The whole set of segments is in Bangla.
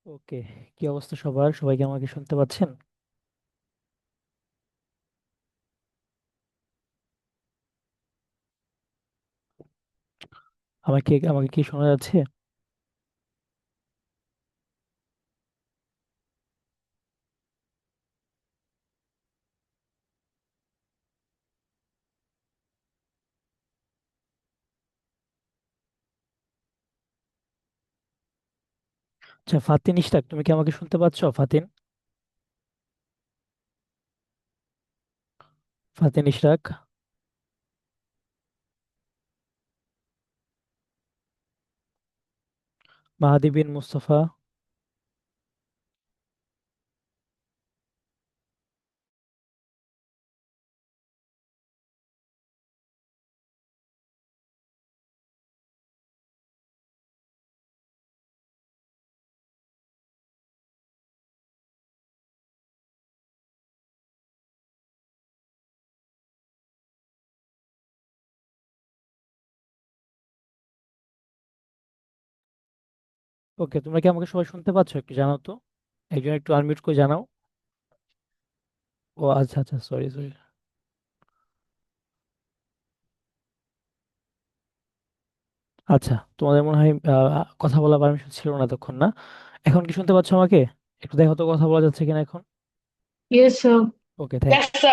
ওকে, কি অবস্থা সবার? সবাই কি আমাকে শুনতে পাচ্ছেন? আমাকে আমাকে কি শোনা যাচ্ছে? আচ্ছা, ফাতিন ইশরাক, তুমি কি আমাকে শুনতে পাচ্ছ? ফাতিন, ফাতিন ইশরাক। মাহাদি বিন মুস্তফা। ওকে, তোমরা কি আমাকে সবাই শুনতে পাচ্ছ? একটু জানাও তো। একজন একটু আনমিউট করে জানাও। ও আচ্ছা আচ্ছা, সরি সরি। আচ্ছা, তোমাদের মনে হয় কথা বলার পারমিশন ছিল না তখন, না? এখন কি শুনতে পাচ্ছ আমাকে? একটু দেখো তো কথা বলা যাচ্ছে কিনা এখন। Yes, sir. Okay, thank you.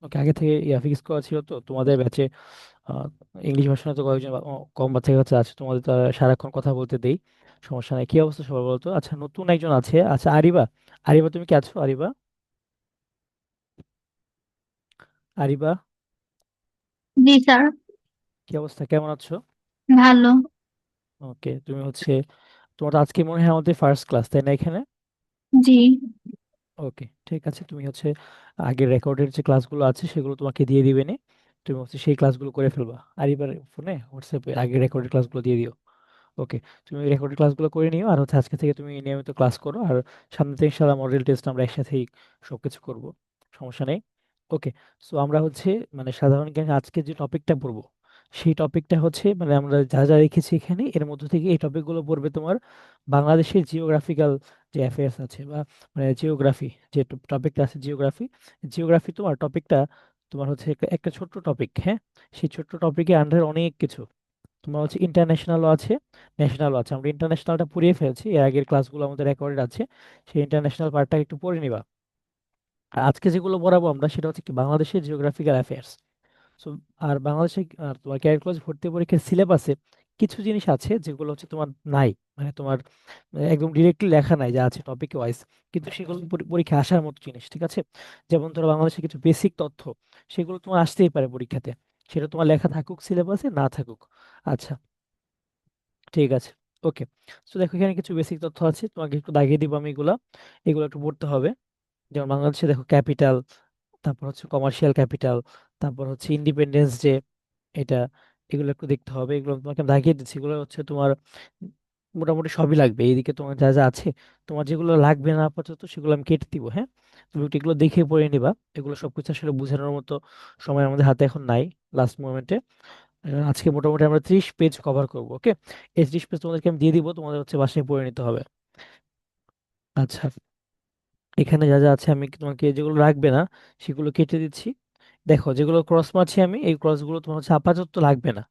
Okay, আগে থেকে ফিক্স করা ছিল তো তোমাদের ব্যাচে। আহ, ইংলিশ ভার্সনে তো কয়েকজন কম বাচ্চা কাচ্চা আছে, তোমাদের তো সারাক্ষণ কথা বলতে দেই। সমস্যা নাই। কি অবস্থা সবার বলতো? আচ্ছা, নতুন একজন আছে। আচ্ছা, আরিবা। আরিবা, তুমি কি আছো? আরিবা, আরিবা। জি স্যার। কি অবস্থা, কেমন আছো? ভালো। ওকে, তুমি হচ্ছে, তোমার তো আজকে মনে হয় আমাদের ফার্স্ট ক্লাস, তাই না এখানে? জি। ওকে, ঠিক আছে। তুমি হচ্ছে আগের রেকর্ডের যে ক্লাসগুলো আছে সেগুলো তোমাকে দিয়ে দিবে নে। তুমি হচ্ছে সেই ক্লাসগুলো করে ফেলবা। আরিবার ফোনে হোয়াটসঅ্যাপে আগের রেকর্ডের ক্লাসগুলো দিয়ে দিও। ওকে, তুমি রেকর্ডেড ক্লাসগুলো করে নিও, আর হচ্ছে আজকে থেকে তুমি নিয়মিত ক্লাস করো। আর সামনে থেকে ইনশাআল্লাহ মডেল টেস্ট আমরা একসাথেই সবকিছু করব। সমস্যা নেই। ওকে, সো আমরা হচ্ছে মানে সাধারণ জ্ঞানে আজকে যে টপিকটা পড়বো, সেই টপিকটা হচ্ছে মানে আমরা যা যা রেখেছি এখানে এর মধ্যে থেকে এই টপিকগুলো পড়বে তোমার বাংলাদেশের জিওগ্রাফিক্যাল যে অ্যাফেয়ার্স আছে, বা মানে জিওগ্রাফি যে টপিকটা আছে, জিওগ্রাফি। জিওগ্রাফি তোমার টপিকটা তোমার হচ্ছে একটা একটা ছোট্ট টপিক, হ্যাঁ। সেই ছোট্ট টপিকে আন্ডার অনেক কিছু। তোমার হচ্ছে ইন্টারন্যাশনালও আছে, ন্যাশনালও আছে। আমরা ইন্টারন্যাশনালটা পড়িয়ে ফেলছি, এর আগের ক্লাসগুলো আমাদের রেকর্ডেড আছে। সেই ইন্টারন্যাশনাল পার্টটা একটু পড়ে নিবা। আর আজকে যেগুলো পড়াবো আমরা সেটা হচ্ছে কি বাংলাদেশের জিওগ্রাফিক্যাল অ্যাফেয়ার্স। সো আর বাংলাদেশে আর তোমার ক্যারিয়ার কলেজ ভর্তি পরীক্ষার সিলেবাসে কিছু জিনিস আছে যেগুলো হচ্ছে তোমার নাই, মানে তোমার একদম ডিরেক্টলি লেখা নাই যা আছে টপিক ওয়াইজ, কিন্তু সেগুলো পরীক্ষা আসার মতো জিনিস, ঠিক আছে? যেমন ধরো বাংলাদেশের কিছু বেসিক তথ্য, সেগুলো তোমার আসতেই পারে পরীক্ষাতে, সেটা তোমার লেখা থাকুক সিলেবাসে না থাকুক। আচ্ছা, ঠিক আছে। ওকে, তো দেখো এখানে কিছু বেসিক তথ্য আছে, তোমাকে একটু দাগিয়ে দিব আমি এগুলা। এগুলো একটু পড়তে হবে। যেমন বাংলাদেশে দেখো ক্যাপিটাল, তারপর হচ্ছে কমার্শিয়াল ক্যাপিটাল, তারপর হচ্ছে ইন্ডিপেন্ডেন্স ডে, এটা, এগুলো একটু দেখতে হবে। এগুলো তোমাকে আমি দাগিয়ে দিচ্ছি, এগুলো হচ্ছে তোমার মোটামুটি সবই লাগবে এইদিকে। তোমার যা যা আছে, তোমার যেগুলো লাগবে না আপাতত সেগুলো আমি কেটে দিব, হ্যাঁ। তুমি একটু এগুলো দেখে পড়ে নিবা। এগুলো সবকিছু আসলে বোঝানোর মতো সময় আমাদের হাতে এখন নাই, লাস্ট মোমেন্টে। আজকে মোটামুটি আমরা 30 পেজ কভার করবো, ওকে। এই 30 পেজ তোমাদেরকে আমি দিয়ে দিব, তোমাদের হচ্ছে বাসায় পড়ে নিতে হবে। আচ্ছা, এখানে যা যা আছে আমি তোমাকে যেগুলো রাখবে না সেগুলো কেটে দিচ্ছি। দেখো যেগুলো ক্রস মারছি আমি, এই ক্রসগুলো তোমার হচ্ছে আপাতত লাগবে না।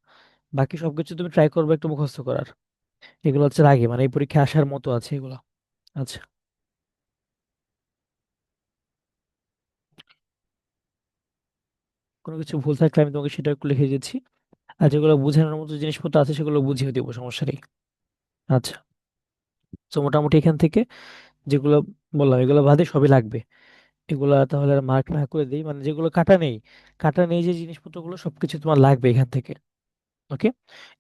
বাকি সবকিছু তুমি ট্রাই করবে একটু মুখস্থ করার। এগুলো হচ্ছে লাগে মানে এই পরীক্ষা আসার মতো আছে এগুলো। আচ্ছা, কোনো কিছু ভুল থাকলে আমি তোমাকে সেটা একটু লিখে দিচ্ছি। আর যেগুলো বোঝানোর মতো জিনিসপত্র আছে সেগুলো বুঝিয়ে দেবো, সমস্যা নেই। আচ্ছা, তো মোটামুটি এখান থেকে যেগুলো বললাম এগুলো বাদে সবই লাগবে। এগুলা তাহলে মার্ক না করে দিই, মানে যেগুলো কাটা নেই, কাটা নেই যে জিনিসপত্রগুলো সবকিছু তোমার লাগবে এখান থেকে। ওকে,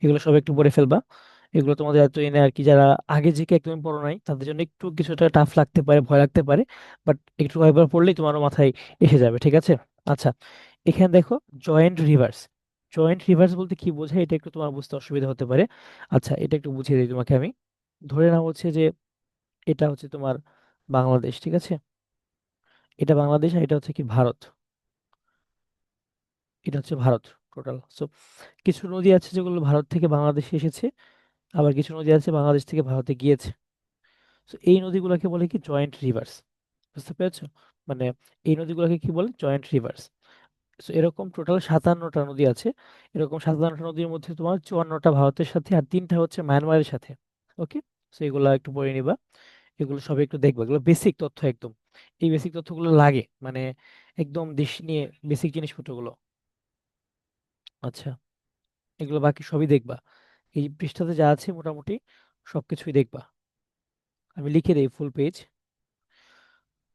এগুলো সব একটু পড়ে ফেলবা। এগুলো তোমাদের এত এনে আর কি, যারা আগে থেকে একদম পড়ো নাই তাদের জন্য একটু কিছুটা টাফ লাগতে পারে, ভয় লাগতে পারে, বাট একটু কয়েকবার পড়লেই তোমারও মাথায় এসে যাবে, ঠিক আছে? আচ্ছা, এখানে দেখো জয়েন্ট রিভার্স। জয়েন্ট রিভার্স বলতে কি বোঝায় এটা একটু তোমার বুঝতে অসুবিধা হতে পারে। আচ্ছা, এটা একটু বুঝিয়ে দিই তোমাকে আমি। ধরে নাও হচ্ছে যে এটা হচ্ছে তোমার বাংলাদেশ, ঠিক আছে? এটা বাংলাদেশ আর এটা হচ্ছে কি ভারত। এটা হচ্ছে ভারত টোটাল। সো কিছু নদী আছে যেগুলো ভারত থেকে বাংলাদেশে এসেছে, আবার কিছু নদী আছে বাংলাদেশ থেকে ভারতে গিয়েছে। তো এই নদীগুলোকে বলে কি জয়েন্ট রিভার্স। বুঝতে পেরেছো? মানে এই নদীগুলোকে কি বলে জয়েন্ট রিভার্স। তো এরকম টোটাল 57টা নদী আছে। এরকম 57টা নদীর মধ্যে তোমার 54টা ভারতের সাথে আর 3টা হচ্ছে মায়ানমারের সাথে। ওকে, তো এগুলো একটু পড়ে নিবা। এগুলো সব একটু দেখবা, এগুলো বেসিক তথ্য একদম। এই বেসিক তথ্যগুলো লাগে মানে একদম দেশ নিয়ে বেসিক জিনিসপত্রগুলো। আচ্ছা, এগুলো বাকি সবই দেখবা। এই পৃষ্ঠাতে যা আছে মোটামুটি সবকিছুই দেখবা। আমি লিখে দেই ফুল পেজ।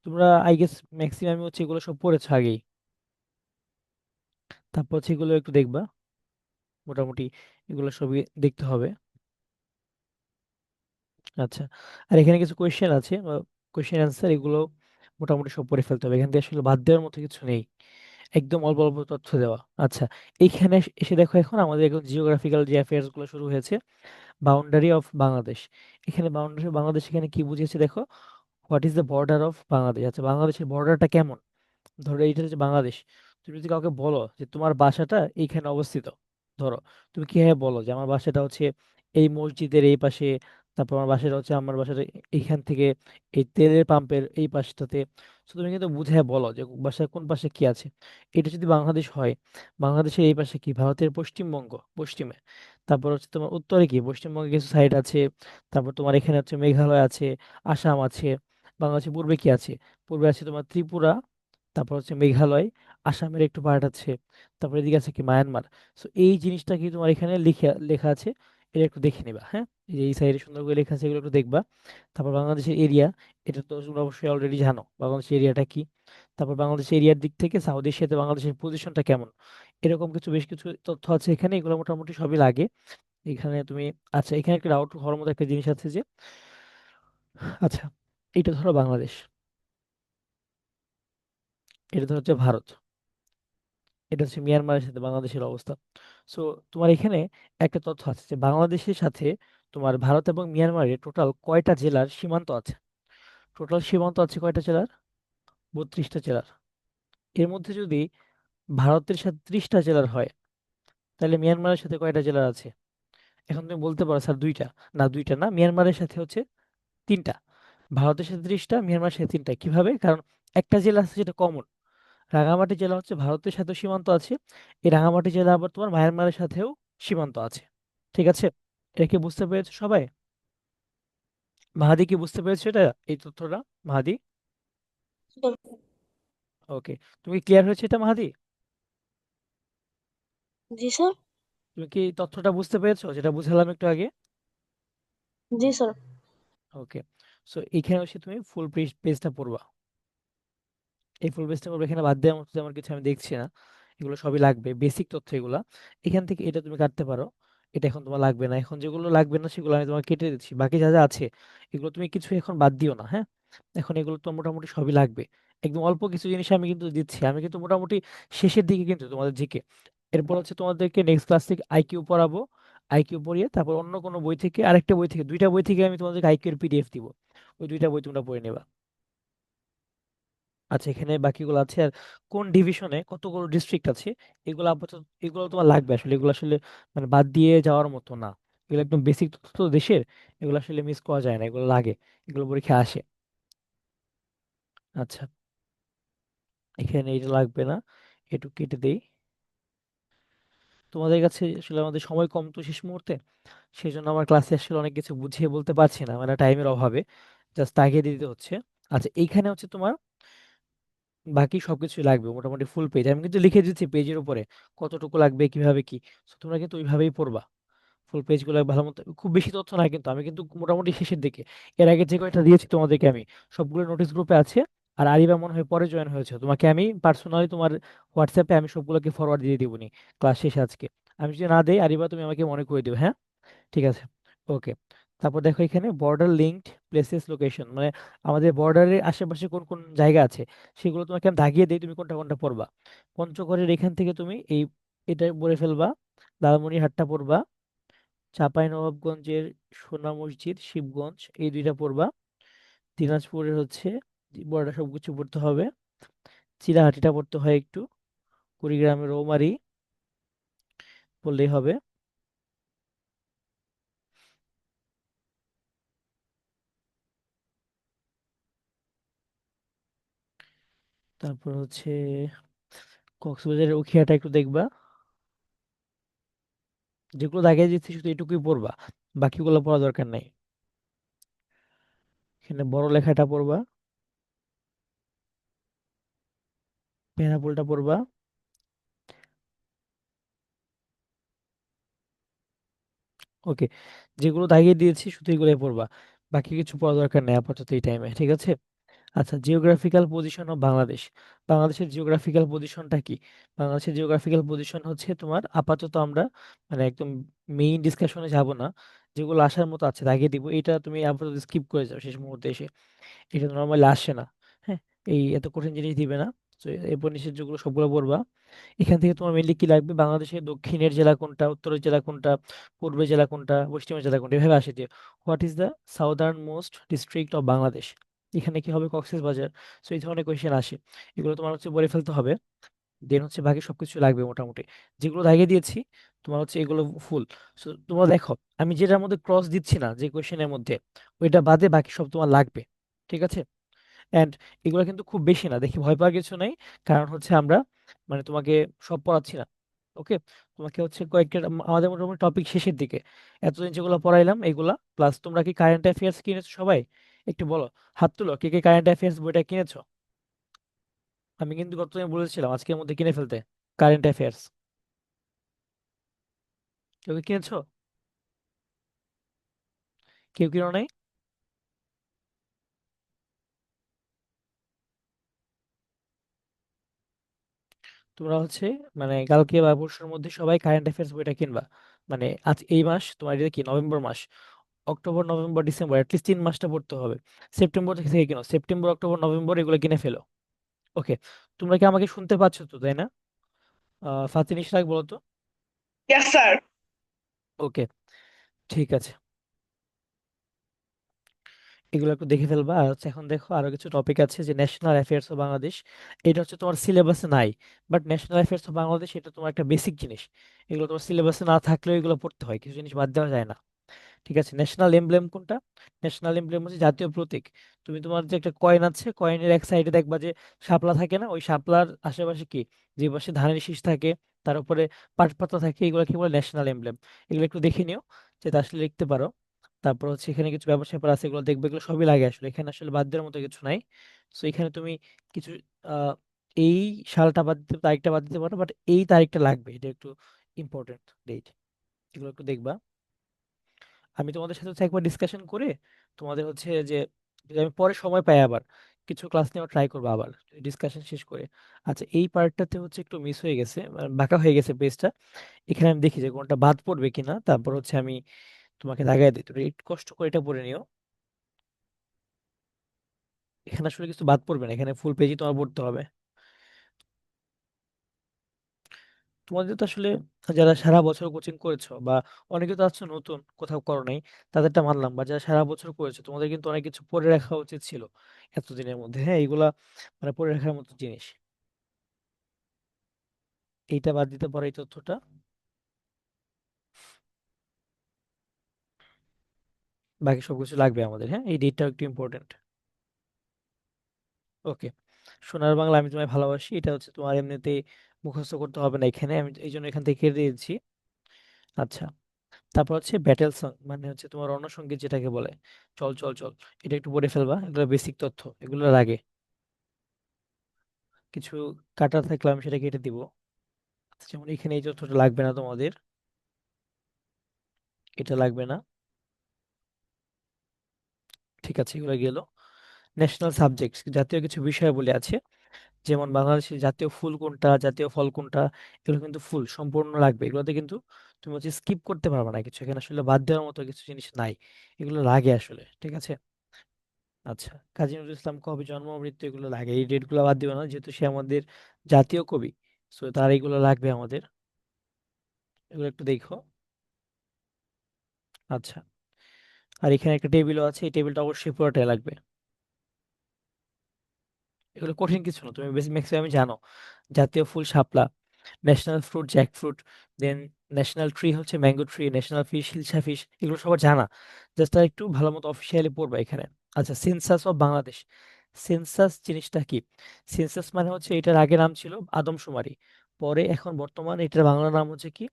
তোমরা আই গেস ম্যাক্সিমাম হচ্ছে এগুলো সব পড়েছো আগেই। তারপর হচ্ছে এগুলো একটু দেখবা মোটামুটি, এগুলো সবই দেখতে হবে। আচ্ছা, আর এখানে কিছু কোয়েশ্চেন আছে, কোয়েশ্চেন অ্যান্সার, এগুলো মোটামুটি সব পড়ে ফেলতে হবে। এখান থেকে আসলে বাদ দেওয়ার মতো কিছু নেই, একদম অল্প অল্প তথ্য দেওয়া। আচ্ছা, এইখানে এসে দেখো এখন আমাদের এখন জিওগ্রাফিক্যাল যে অ্যাফেয়ার্স গুলো শুরু হয়েছে। Boundary of Bangladesh. এখানে বাউন্ডারি অফ বাংলাদেশ এখানে কি বুঝিয়েছে দেখো, what is the border of Bangladesh. আচ্ছা, বাংলাদেশের বর্ডারটা কেমন। ধরো এইটা হচ্ছে বাংলাদেশ। তুমি যদি কাউকে বলো যে তোমার বাসাটা এইখানে অবস্থিত, ধরো তুমি কিভাবে বলো যে আমার বাসাটা হচ্ছে এই মসজিদের এই পাশে, তারপর আমার বাসাটা হচ্ছে আমার বাসাটা এইখান থেকে এই তেলের পাম্পের এই পাশটাতে। তো তুমি কিন্তু বুঝে বলো যে বাসার কোন পাশে কি আছে। এটা যদি বাংলাদেশ হয়, বাংলাদেশের এই পাশে কি, ভারতের পশ্চিমবঙ্গ পশ্চিমে, তারপর হচ্ছে তোমার উত্তরে কি পশ্চিমবঙ্গে কিছু সাইড আছে, তারপর তোমার এখানে হচ্ছে মেঘালয় আছে, আসাম আছে। বাংলাদেশের পূর্বে কি আছে, পূর্বে আছে তোমার ত্রিপুরা, তারপর হচ্ছে মেঘালয়, আসামের একটু পার্ট আছে, তারপর এদিকে আছে কি মায়ানমার। সো এই জিনিসটা কি তোমার এখানে লেখা লেখা আছে, এটা একটু দেখে নিবা। হ্যাঁ, এই যে এই সাইডে সুন্দর করে লেখা আছে, এগুলো একটু দেখবা। তারপর বাংলাদেশের এরিয়া, এটা তো তোমরা অবশ্যই অলরেডি জানো বাংলাদেশের এরিয়াটা কি। তারপর বাংলাদেশের এরিয়ার দিক থেকে সাউথ এশিয়াতে বাংলাদেশের পজিশনটা কেমন, এরকম কিছু বেশ কিছু তথ্য আছে এখানে, এগুলো মোটামুটি সবই লাগে এখানে তুমি। আচ্ছা, এখানে একটা ডাউট হওয়ার মতো একটা জিনিস আছে যে, আচ্ছা এটা ধরো বাংলাদেশ, এটা ধরো হচ্ছে ভারত, এটা হচ্ছে মিয়ানমারের সাথে বাংলাদেশের অবস্থা। সো তোমার এখানে একটা তথ্য আছে যে বাংলাদেশের সাথে তোমার ভারত এবং মিয়ানমারের টোটাল কয়টা জেলার সীমান্ত আছে। টোটাল সীমান্ত আছে কয়টা জেলার, 32টা জেলার। এর মধ্যে যদি ভারতের সাথে 30টা জেলার হয়, তাহলে মিয়ানমারের সাথে কয়টা জেলার আছে। এখন তুমি বলতে পারো স্যার দুইটা। না, দুইটা না, মিয়ানমারের সাথে হচ্ছে তিনটা। ভারতের সাথে 30টা, মিয়ানমারের সাথে তিনটা। কিভাবে, কারণ একটা জেলা আছে যেটা কমন, রাঙামাটি জেলা হচ্ছে ভারতের সাথে সীমান্ত আছে। এই রাঙামাটি জেলা আবার তোমার মায়ানমারের সাথেও সীমান্ত আছে। ঠিক আছে, এটা কি বুঝতে পেরেছো সবাই? মাহাদি কি বুঝতে পেরেছো এটা, এই তথ্যটা? মাহাদি, ওকে, তুমি ক্লিয়ার হয়েছে এটা মাহাদি? জি স্যার। তুমি কি তথ্যটা বুঝতে পেরেছো যেটা বুঝালাম একটু আগে? জি স্যার। ওকে, সো এইখানে হচ্ছে তুমি ফুল পেজটা পড়বা। এই ফুল পেজটা পড়বে, এখানে বাদ দেওয়ার মতো তেমন কিছু আমি দেখছি না। এগুলো সবই লাগবে, বেসিক তথ্য এগুলা। এখান থেকে এটা তুমি কাটতে পারো, এটা এখন তোমার লাগবে না। এখন যেগুলো লাগবে না সেগুলো আমি তোমাকে কেটে দিচ্ছি, বাকি যা যা আছে এগুলো তুমি কিছু এখন বাদ দিও না। হ্যাঁ, এখন এগুলো তো মোটামুটি সবই লাগবে। একদম অল্প কিছু জিনিস আমি কিন্তু দিচ্ছি, আমি কিন্তু মোটামুটি শেষের দিকে কিন্তু তোমাদের জিকে। এরপর হচ্ছে তোমাদেরকে নেক্সট ক্লাস থেকে আইকিউ পড়াবো। আইকিউ পড়িয়ে তারপর অন্য কোনো বই থেকে, আরেকটা বই থেকে, দুইটা বই থেকে আমি তোমাদেরকে আইকিউ এর পিডিএফ দিব। ওই দুইটা বই তোমরা পড়ে নেবা। আচ্ছা, এখানে বাকিগুলো আছে। আর কোন ডিভিশনে কতগুলো ডিস্ট্রিক্ট আছে, এগুলো আপাতত, এগুলো তোমার লাগবে আসলে। এগুলো আসলে মানে বাদ দিয়ে যাওয়ার মতো না, এগুলো একদম বেসিক তথ্য তো দেশের। এগুলো আসলে মিস করা যায় না, এগুলো লাগে, এগুলো পরীক্ষায় আসে। আচ্ছা, এখানে এটা লাগবে না, একটু কেটে দেই। তোমাদের কাছে আসলে আমাদের সময় কম তো শেষ মুহূর্তে, সেই জন্য আমার ক্লাসে আসলে অনেক কিছু বুঝিয়ে বলতে পারছি না, মানে টাইমের অভাবে জাস্ট আগে দিতে হচ্ছে। আচ্ছা, এইখানে হচ্ছে তোমার বাকি সবকিছু লাগবে মোটামুটি ফুল পেজ, আমি কিন্তু লিখে দিচ্ছি পেজের উপরে কতটুকু লাগবে কিভাবে কি। So, তোমরা কিন্তু ওইভাবেই পড়বা ফুল পেজগুলো ভালো মতো। খুব বেশি তথ্য না কিন্তু, আমি কিন্তু মোটামুটি শেষের দিকে। এর আগে যে কয়টা দিয়েছি তোমাদেরকে আমি, সবগুলো নোটিশ গ্রুপে আছে। আর আরিবা মনে হয় পরে জয়েন হয়েছে, তোমাকে আমি পার্সোনালি তোমার হোয়াটসঅ্যাপে আমি সবগুলোকে ফরওয়ার্ড দিয়ে দিবনি ক্লাস শেষে আজকে। আমি যদি না দেই আরিবা, তুমি আমাকে মনে করে দিও, হ্যাঁ? ঠিক আছে, ওকে। তারপর দেখো এখানে বর্ডার লিঙ্কড প্লেসেস লোকেশন, মানে আমাদের বর্ডারের আশেপাশে কোন কোন জায়গা আছে সেগুলো তোমাকে আমি দাগিয়ে দিই, তুমি কোনটা কোনটা পড়বা। পঞ্চগড়ের এখান থেকে তুমি এই এটা বলে ফেলবা, লালমনিরহাটটা পড়বা, চাঁপাইনবাবগঞ্জের সোনা মসজিদ, শিবগঞ্জ, এই দুইটা পড়বা। দিনাজপুরের হচ্ছে বর্ডার সবকিছু পড়তে হবে। চিলাহাটিটা পড়তে হয় একটু, কুড়িগ্রামের রৌমারী পড়লেই হবে। তারপর হচ্ছে কক্সবাজারের উখিয়াটা একটু দেখবা। যেগুলো দাগিয়ে দিচ্ছি শুধু এটুকুই পড়বা, বাকিগুলো পড়া দরকার নেই। এখানে বড় লেখাটা পড়বা, পেনাপুলটা পড়বা। ওকে, যেগুলো দাগিয়ে দিয়েছি শুধু এগুলোই পড়বা, বাকি কিছু পড়া দরকার নেই আপাতত এই টাইমে, ঠিক আছে? আচ্ছা, জিওগ্রাফিক্যাল পজিশন অফ বাংলাদেশ। বাংলাদেশের জিওগ্রাফিক্যাল পজিশনটা কি? বাংলাদেশের জিওগ্রাফিক্যাল পজিশন হচ্ছে তোমার, আপাতত আমরা মানে একদম মেইন ডিসকাশনে যাব না, যেগুলো আসার মতো আছে দাগিয়ে দিব, এটা তুমি আপাতত স্কিপ করে যাও শেষ মুহূর্তে এসে। এটা নর্মালি আসে না। হ্যাঁ, এই এত কঠিন জিনিস দিবে না। তো এরপর নিচের যেগুলো সবগুলো পড়বা। এখান থেকে তোমার মেনলি কি লাগবে, বাংলাদেশের দক্ষিণের জেলা কোনটা, উত্তরের জেলা কোনটা, পূর্বের জেলা কোনটা, পশ্চিমের জেলা কোনটা, এভাবে আসে যে what is the southern most district of Bangladesh. এখানে কি হবে, কক্সেস বাজার। সো এই ধরনের কোয়েশ্চেন আসে, এগুলো তোমার হচ্ছে বলে ফেলতে হবে। দেন হচ্ছে বাকি সবকিছু লাগবে মোটামুটি, যেগুলো দাগিয়ে দিয়েছি তোমার হচ্ছে এগুলো ফুল। সো তোমরা দেখো, আমি যেটার মধ্যে ক্রস দিচ্ছি না যে কোয়েশ্চেনের মধ্যে, ওইটা বাদে বাকি সব তোমার লাগবে, ঠিক আছে? অ্যান্ড এগুলো কিন্তু খুব বেশি না, দেখি ভয় পাওয়ার কিছু নেই। কারণ হচ্ছে আমরা মানে তোমাকে সব পড়াচ্ছি না, ওকে? তোমাকে হচ্ছে কয়েকটা আমাদের মোটামুটি টপিক শেষের দিকে, এতদিন যেগুলো পড়াইলাম এগুলা প্লাস। তোমরা কি কারেন্ট অ্যাফেয়ার্স কিনেছো সবাই? একটু বলো, হাত তুলো কে কে কারেন্ট অ্যাফেয়ার্স বইটা কিনেছো। আমি কিন্তু গতদিন বলেছিলাম আজকের মধ্যে কিনে ফেলতে কারেন্ট অ্যাফেয়ার্স। কেউ কি কিনেছো? কেউ কিনো নাই? তোমরা হচ্ছে মানে কালকে বা পরশুর মধ্যে সবাই কারেন্ট অ্যাফেয়ার্স বইটা কিনবা। মানে আজ এই মাস তোমার, এটা কি নভেম্বর মাস, অক্টোবর নভেম্বর ডিসেম্বর অ্যাটলিস্ট 3 মাসটা পড়তে হবে। সেপ্টেম্বর থেকে থেকে কিনো, সেপ্টেম্বর অক্টোবর নভেম্বর এগুলো কিনে ফেলো। ওকে, তোমরা কি আমাকে শুনতে পাচ্ছ তো, তাই না? ফাতিন ইশরাক বলো তো। Yes, sir. ওকে, ঠিক আছে, এগুলো একটু দেখে ফেলবা। আর হচ্ছে এখন দেখো আরো কিছু টপিক আছে, যে ন্যাশনাল অ্যাফেয়ার্স অফ বাংলাদেশ। এটা হচ্ছে তোমার সিলেবাসে নাই, but national affairs of Bangladesh এটা তোমার একটা বেসিক জিনিস। এগুলো তোমার সিলেবাসে না থাকলেও এগুলো পড়তে হয়, কিছু জিনিস বাদ দেওয়া যায় না। ঠিক আছে, ন্যাশনাল এমব্লেম কোনটা? ন্যাশনাল এমব্লেম হচ্ছে জাতীয় প্রতীক। তুমি তোমার যে একটা কয়েন আছে, কয়েনের এক সাইডে দেখবা যে শাপলা থাকে না, ওই শাপলার আশেপাশে কি, যে পাশে ধানের শীষ থাকে, তার উপরে পাট পাতা থাকে, এগুলো কি বলে, ন্যাশনাল এমব্লেম। এগুলো একটু দেখে নিও, যেটা আসলে লিখতে পারো। তারপর হচ্ছে এখানে কিছু ব্যবসা ব্যাপার আছে, এগুলো দেখবে, এগুলো সবই লাগে আসলে, এখানে আসলে বাদ দেওয়ার মতো কিছু নাই। তো এখানে তুমি কিছু আহ এই সালটা বাদ দিতে, তারিখটা বাদ দিতে পারো, বাট এই তারিখটা লাগবে, এটা একটু ইম্পর্টেন্ট ডেট, এগুলো একটু দেখবা। আমি তোমাদের সাথে হচ্ছে একবার ডিসকাশন করে তোমাদের হচ্ছে যে, যদি আমি পরে সময় পাই আবার কিছু ক্লাস নেওয়া ট্রাই করবো আবার, ডিসকাশন শেষ করে। আচ্ছা, এই পার্টটাতে হচ্ছে একটু মিস হয়ে গেছে, বাঁকা হয়ে গেছে পেজটা। এখানে আমি দেখি যে কোনটা বাদ পড়বে কিনা, তারপর হচ্ছে আমি তোমাকে দাগাই দিই, তুমি একটু কষ্ট করে এটা পড়ে নিও। এখানে আসলে কিছু বাদ পড়বে না, এখানে ফুল পেজই তোমার পড়তে হবে। তোমাদের তো আসলে যারা সারা বছর কোচিং করেছো, বা অনেকে তো আছো নতুন কোথাও করো নাই, তাদেরটা মানলাম, বা যারা সারা বছর করেছো তোমাদের কিন্তু অনেক কিছু পড়ে রাখা উচিত ছিল এতদিনের মধ্যে। হ্যাঁ, এইগুলা মানে পড়ে রাখার মতো জিনিস। এইটা বাদ দিতে পারো, এই তথ্যটা। বাকি সবকিছু লাগবে আমাদের, হ্যাঁ, এই ডেটটাও একটু ইম্পর্টেন্ট। ওকে, সোনার বাংলা আমি তোমায় ভালোবাসি, এটা হচ্ছে তোমার এমনিতেই মুখস্থ করতে হবে না, এখানে আমি এই জন্য এখান থেকে কেটে দিয়েছি। আচ্ছা, তারপর হচ্ছে ব্যাটেল সং, মানে হচ্ছে তোমার রণসঙ্গীত যেটাকে বলে, চল চল চল, এটা একটু পড়ে ফেলবা, এগুলো বেসিক তথ্য, এগুলো লাগে। কিছু কাটা থাকলে আমি সেটা কেটে দিব। আচ্ছা, যেমন এখানে এই তথ্যটা লাগবে না তোমাদের, এটা লাগবে না। ঠিক আছে, এগুলো গেল। ন্যাশনাল সাবজেক্টস, জাতীয় কিছু বিষয়াবলী আছে, যেমন বাংলাদেশের জাতীয় ফুল কোনটা, জাতীয় ফল কোনটা, এগুলো কিন্তু ফুল সম্পূর্ণ লাগবে, এগুলোতে কিন্তু তুমি হচ্ছে স্কিপ করতে পারবে না কিছু, এখানে আসলে বাদ দেওয়ার মতো কিছু জিনিস নাই, এগুলো লাগে আসলে, ঠিক আছে? আচ্ছা, কাজী নজরুল ইসলাম কবে জন্ম মৃত্যু এগুলো লাগে, এই ডেট গুলো বাদ দিবে না, যেহেতু সে আমাদের জাতীয় কবি। সো তার এগুলো লাগবে আমাদের, এগুলো একটু দেখো। আচ্ছা, আর এখানে একটা টেবিলও আছে, এই টেবিলটা অবশ্যই পুরোটাই লাগবে। এগুলো কঠিন কিছু না, তুমি বেশি ম্যাক্সিমাম জানো। জাতীয় ফুল শাপলা, ন্যাশনাল ফ্রুট জ্যাক ফ্রুট, দেন ন্যাশনাল ট্রি হচ্ছে mango tree, national fish hilsa fish, এগুলো সবার জানা, জাস্ট আর একটু ভালো মতো অফিসিয়ালি পড়বা এখানে। আচ্ছা, সেন্সাস অফ বাংলাদেশ, সেন্সাস জিনিসটা কি? সেন্সাস মানে হচ্ছে এটার আগে নাম ছিল আদমশুমারি, পরে এখন বর্তমানে এটার বাংলা নাম হচ্ছে কি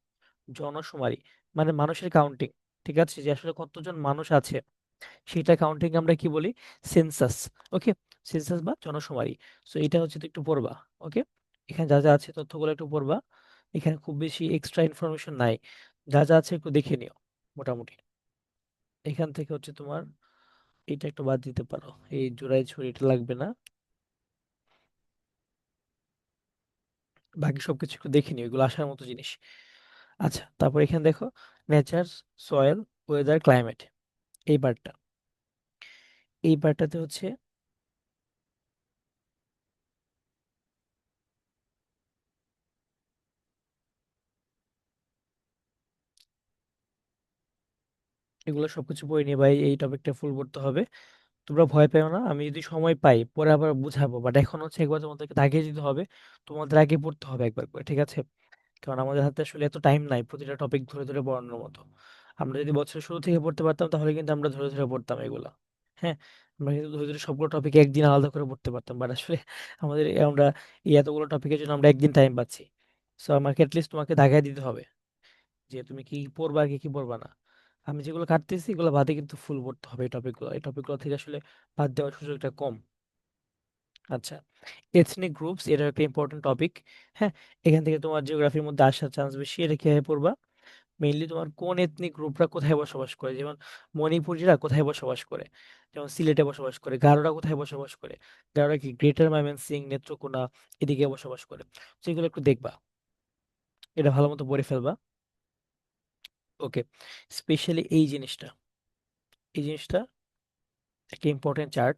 জনশুমারি, মানে মানুষের কাউন্টিং। ঠিক আছে, যে আসলে কতজন মানুষ আছে সেটা কাউন্টিং আমরা কি বলি? সেন্সাস। ওকে, সেন্সাস বা জনশুমারি। সো এটা হচ্ছে তো একটু পড়বা। ওকে, এখানে যা যা আছে তথ্যগুলো একটু পড়বা। এখানে খুব বেশি এক্সট্রা ইনফরমেশন নাই, যা যা আছে একটু দেখে নিও মোটামুটি। এখান থেকে হচ্ছে তোমার এটা একটু বাদ দিতে পারো, এই জোড়াই ছড়িটা লাগবে না, বাকি সবকিছু একটু দেখে নিও, এগুলো আসার মতো জিনিস। আচ্ছা, তারপর এখানে দেখো নেচার, সয়েল, ওয়েদার, ক্লাইমেট, এই পার্টটা, এই পার্টটাতে হচ্ছে এগুলো সবকিছু পড়ে নিয়ে ভাই, এই টপিকটা ফুল পড়তে হবে। তোমরা ভয় পেও না, আমি যদি সময় পাই পরে আবার বুঝাবো, বাট এখন হচ্ছে একবার তোমাদেরকে দাগিয়ে দিতে হবে, তোমাদের আগে পড়তে হবে একবার করে, ঠিক আছে? কারণ আমাদের হাতে আসলে এত টাইম নাই প্রতিটা টপিক ধরে ধরে পড়ানোর মতো। আমরা যদি বছরের শুরু থেকে পড়তে পারতাম তাহলে কিন্তু আমরা ধরে ধরে পড়তাম এগুলা। হ্যাঁ, আমরা কিন্তু ধরে ধরে সবগুলো টপিক একদিন আলাদা করে পড়তে পারতাম, বাট আসলে আমাদের আমরা এই এতগুলো টপিকের জন্য আমরা একদিন টাইম পাচ্ছি। সো আমাকে অ্যাটলিস্ট তোমাকে দাগায় দিতে হবে যে তুমি কি পড়বা আর কি কি পড়বা না। আমি যেগুলো কাটতেছি এগুলো বাদে কিন্তু ফুল পড়তে হবে, এই টপিকগুলো থেকে আসলে বাদ দেওয়ার সুযোগটা কম। আচ্ছা, এথনিক গ্রুপস, এটা একটা ইম্পর্টেন্ট টপিক। হ্যাঁ, এখান থেকে তোমার জিওগ্রাফির মধ্যে আসার চান্স বেশি, এটা কিভাবে পড়বা? মেইনলি তোমার কোন এথনিক গ্রুপরা কোথায় বসবাস করে, যেমন মণিপুরিরা কোথায় বসবাস করে, যেমন সিলেটে বসবাস করে। গারোরা কোথায় বসবাস করে? গারোরা কি গ্রেটার ময়মনসিং, নেত্রকোনা এদিকে বসবাস করে। তো এগুলো একটু দেখবা, এটা ভালো মতো পড়ে ফেলবা। ওকে, স্পেশালি এই জিনিসটা একটা ইম্পর্টেন্ট চার্ট,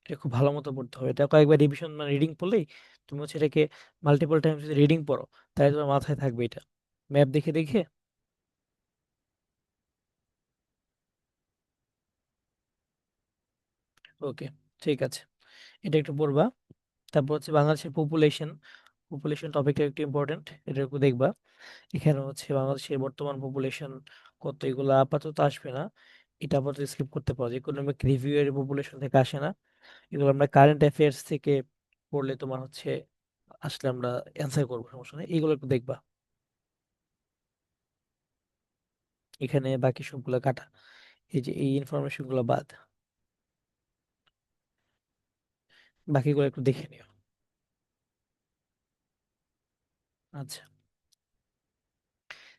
এটা খুব ভালো মতো পড়তে হবে। এটা কয়েকবার রিভিশন মানে রিডিং পড়লেই তুমি হচ্ছে এটাকে মাল্টিপল টাইম যদি রিডিং পড়ো তাহলে তোমার মাথায় থাকবে এটা, ম্যাপ দেখে দেখে। ওকে, ঠিক আছে, এটা একটু পড়বা। তারপর হচ্ছে বাংলাদেশের পপুলেশন টপিকটা একটু ইম্পর্টেন্ট, এটা একটু দেখবা। এখানে হচ্ছে বাংলাদেশের বর্তমান পপুলেশন কত, এগুলো আপাতত আসবে না, এটা আপাতত স্কিপ করতে পারো, ইকোনমিক রিভিউ এর পপুলেশন থেকে আসে না। এগুলো আমরা কারেন্ট অ্যাফেয়ার্স থেকে পড়লে তোমার হচ্ছে আসলে আমরা অ্যান্সার করবো, সমস্যা নেই, এগুলো একটু দেখবা। এখানে বাকি সবগুলো কাটা, এই যে এই ইনফরমেশন গুলো বাদ, বাকিগুলো একটু দেখে নিও। আচ্ছা,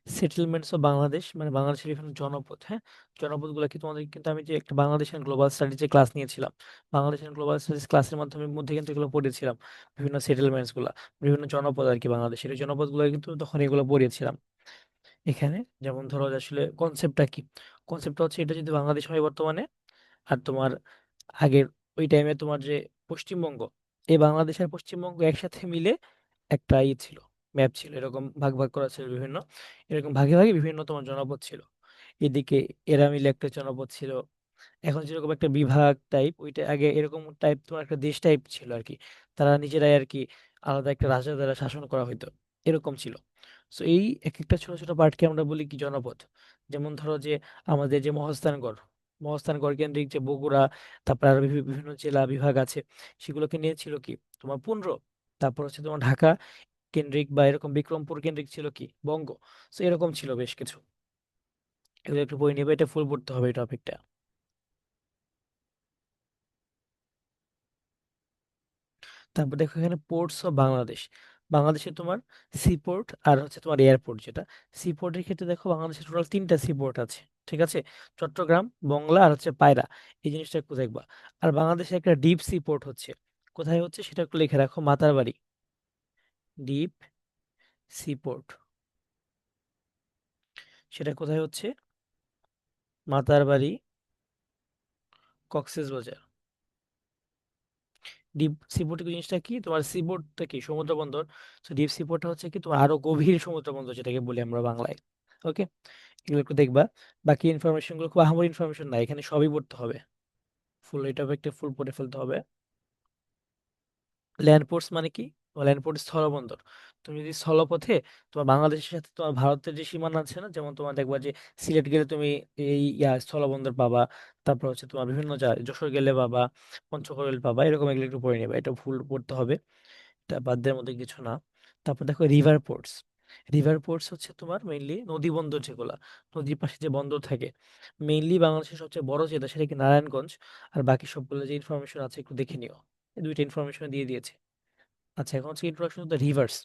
সেটেলমেন্টস অফ বাংলাদেশ, মানে বাংলাদেশের বিভিন্ন জনপদ। হ্যাঁ, জনপদ গুলো কি তোমাদের কিন্তু আমি যে একটা বাংলাদেশ এন্ড গ্লোবাল স্টাডিজ যে ক্লাস নিয়েছিলাম, বাংলাদেশ এন্ড গ্লোবাল স্টাডিজ ক্লাসের মাধ্যমে মধ্যে কিন্তু এগুলো পড়েছিলাম, বিভিন্ন সেটেলমেন্টস গুলা, বিভিন্ন জনপদ আর কি বাংলাদেশের, এই জনপদ গুলো কিন্তু তখন এগুলো পড়িয়েছিলাম। এখানে যেমন ধরো যে আসলে কনসেপ্টটা কি, কনসেপ্টটা হচ্ছে এটা যদি বাংলাদেশ হয় বর্তমানে, আর তোমার আগের ওই টাইমে তোমার যে পশ্চিমবঙ্গ, এই বাংলাদেশ আর পশ্চিমবঙ্গ একসাথে মিলে একটা ছিল, ম্যাপ ছিল, এরকম ভাগ ভাগ করা ছিল বিভিন্ন, এরকম ভাগে ভাগে বিভিন্ন তোমার জনপদ ছিল। এদিকে এরা মিলে একটা জনপদ ছিল। এখন যেরকম একটা বিভাগ টাইপ, ওইটা আগে এরকম টাইপ তোমার একটা দেশ টাইপ ছিল আর কি, তারা নিজেরাই আর কি আলাদা একটা রাজা দ্বারা শাসন করা হইতো, এরকম ছিল। সো এই এক একটা ছোট ছোট পার্টকে আমরা বলি কি জনপদ। যেমন ধরো যে আমাদের যে মহাস্থানগড়, মহাস্থানগড় কেন্দ্রিক যে বগুড়া, তারপর আরো বিভিন্ন জেলা বিভাগ আছে, সেগুলোকে নিয়ে ছিল কি তোমার 15। তারপর হচ্ছে তোমার ঢাকা কেন্দ্রিক বা এরকম বিক্রমপুর কেন্দ্রিক ছিল কি বঙ্গ। তো এরকম ছিল বেশ কিছু, এগুলো একটু বই নিবে, এটা ফুল পড়তে হবে এই টপিকটা। তারপর দেখো এখানে পোর্টস অফ বাংলাদেশ, বাংলাদেশে তোমার সিপোর্ট আর হচ্ছে তোমার এয়ারপোর্ট, যেটা সিপোর্টের ক্ষেত্রে দেখো বাংলাদেশে টোটাল 3টা সিপোর্ট আছে, ঠিক আছে? চট্টগ্রাম, মংলা আর হচ্ছে পায়রা, এই জিনিসটা একটু দেখবা। আর বাংলাদেশে একটা ডিপ সিপোর্ট হচ্ছে, কোথায় হচ্ছে সেটা একটু লিখে রাখো, মাতারবাড়ি ডিপ সিপোর্ট, সেটা কোথায় হচ্ছে? মাতারবাড়ি, কক্সবাজার। ডিপ সিপোর্ট জিনিসটা কি, তোমার সিপোর্টটা কি সমুদ্র বন্দর, তো ডিপ সিপোর্টটা হচ্ছে কি তোমার আরো গভীর সমুদ্র বন্দর যেটাকে বলি আমরা বাংলায়। ওকে, এগুলো একটু দেখবা। বাকি ইনফরমেশন গুলো খুব আহামরি ইনফরমেশন না, এখানে সবই পড়তে হবে, ফুল এটা একটা ফুল পড়ে ফেলতে হবে। ল্যান্ড পোর্টস মানে কি? ল্যান্ড পোর্ট স্থলবন্দর, তুমি যদি স্থলপথে তোমার বাংলাদেশের সাথে তোমার ভারতের যে সীমানা আছে না, যেমন তোমার দেখবা যে সিলেট গেলে তুমি এই স্থলবন্দর পাবা, তারপর হচ্ছে তোমার বিভিন্ন যশোর গেলে পাবা, পঞ্চগড় গেলে পাবা, এরকম এগুলো একটু পড়ে নেবে, এটা ভুল পড়তে হবে, এটা বাদ দেওয়ার মধ্যে কিছু না। তারপর দেখো রিভার পোর্টস। রিভার পোর্টস হচ্ছে তোমার মেইনলি নদী বন্দর, যেগুলা নদীর পাশে যে বন্দর থাকে। মেইনলি বাংলাদেশের সবচেয়ে বড় যেটা, সেটা কি নারায়ণগঞ্জ। আর বাকি সবগুলো যে ইনফরমেশন আছে একটু দেখে নিও, এই দুইটা ইনফরমেশন দিয়ে দিয়েছে। আচ্ছা, এখন হচ্ছে ইন্ট্রোডাকশন টু দ্য রিভার্স।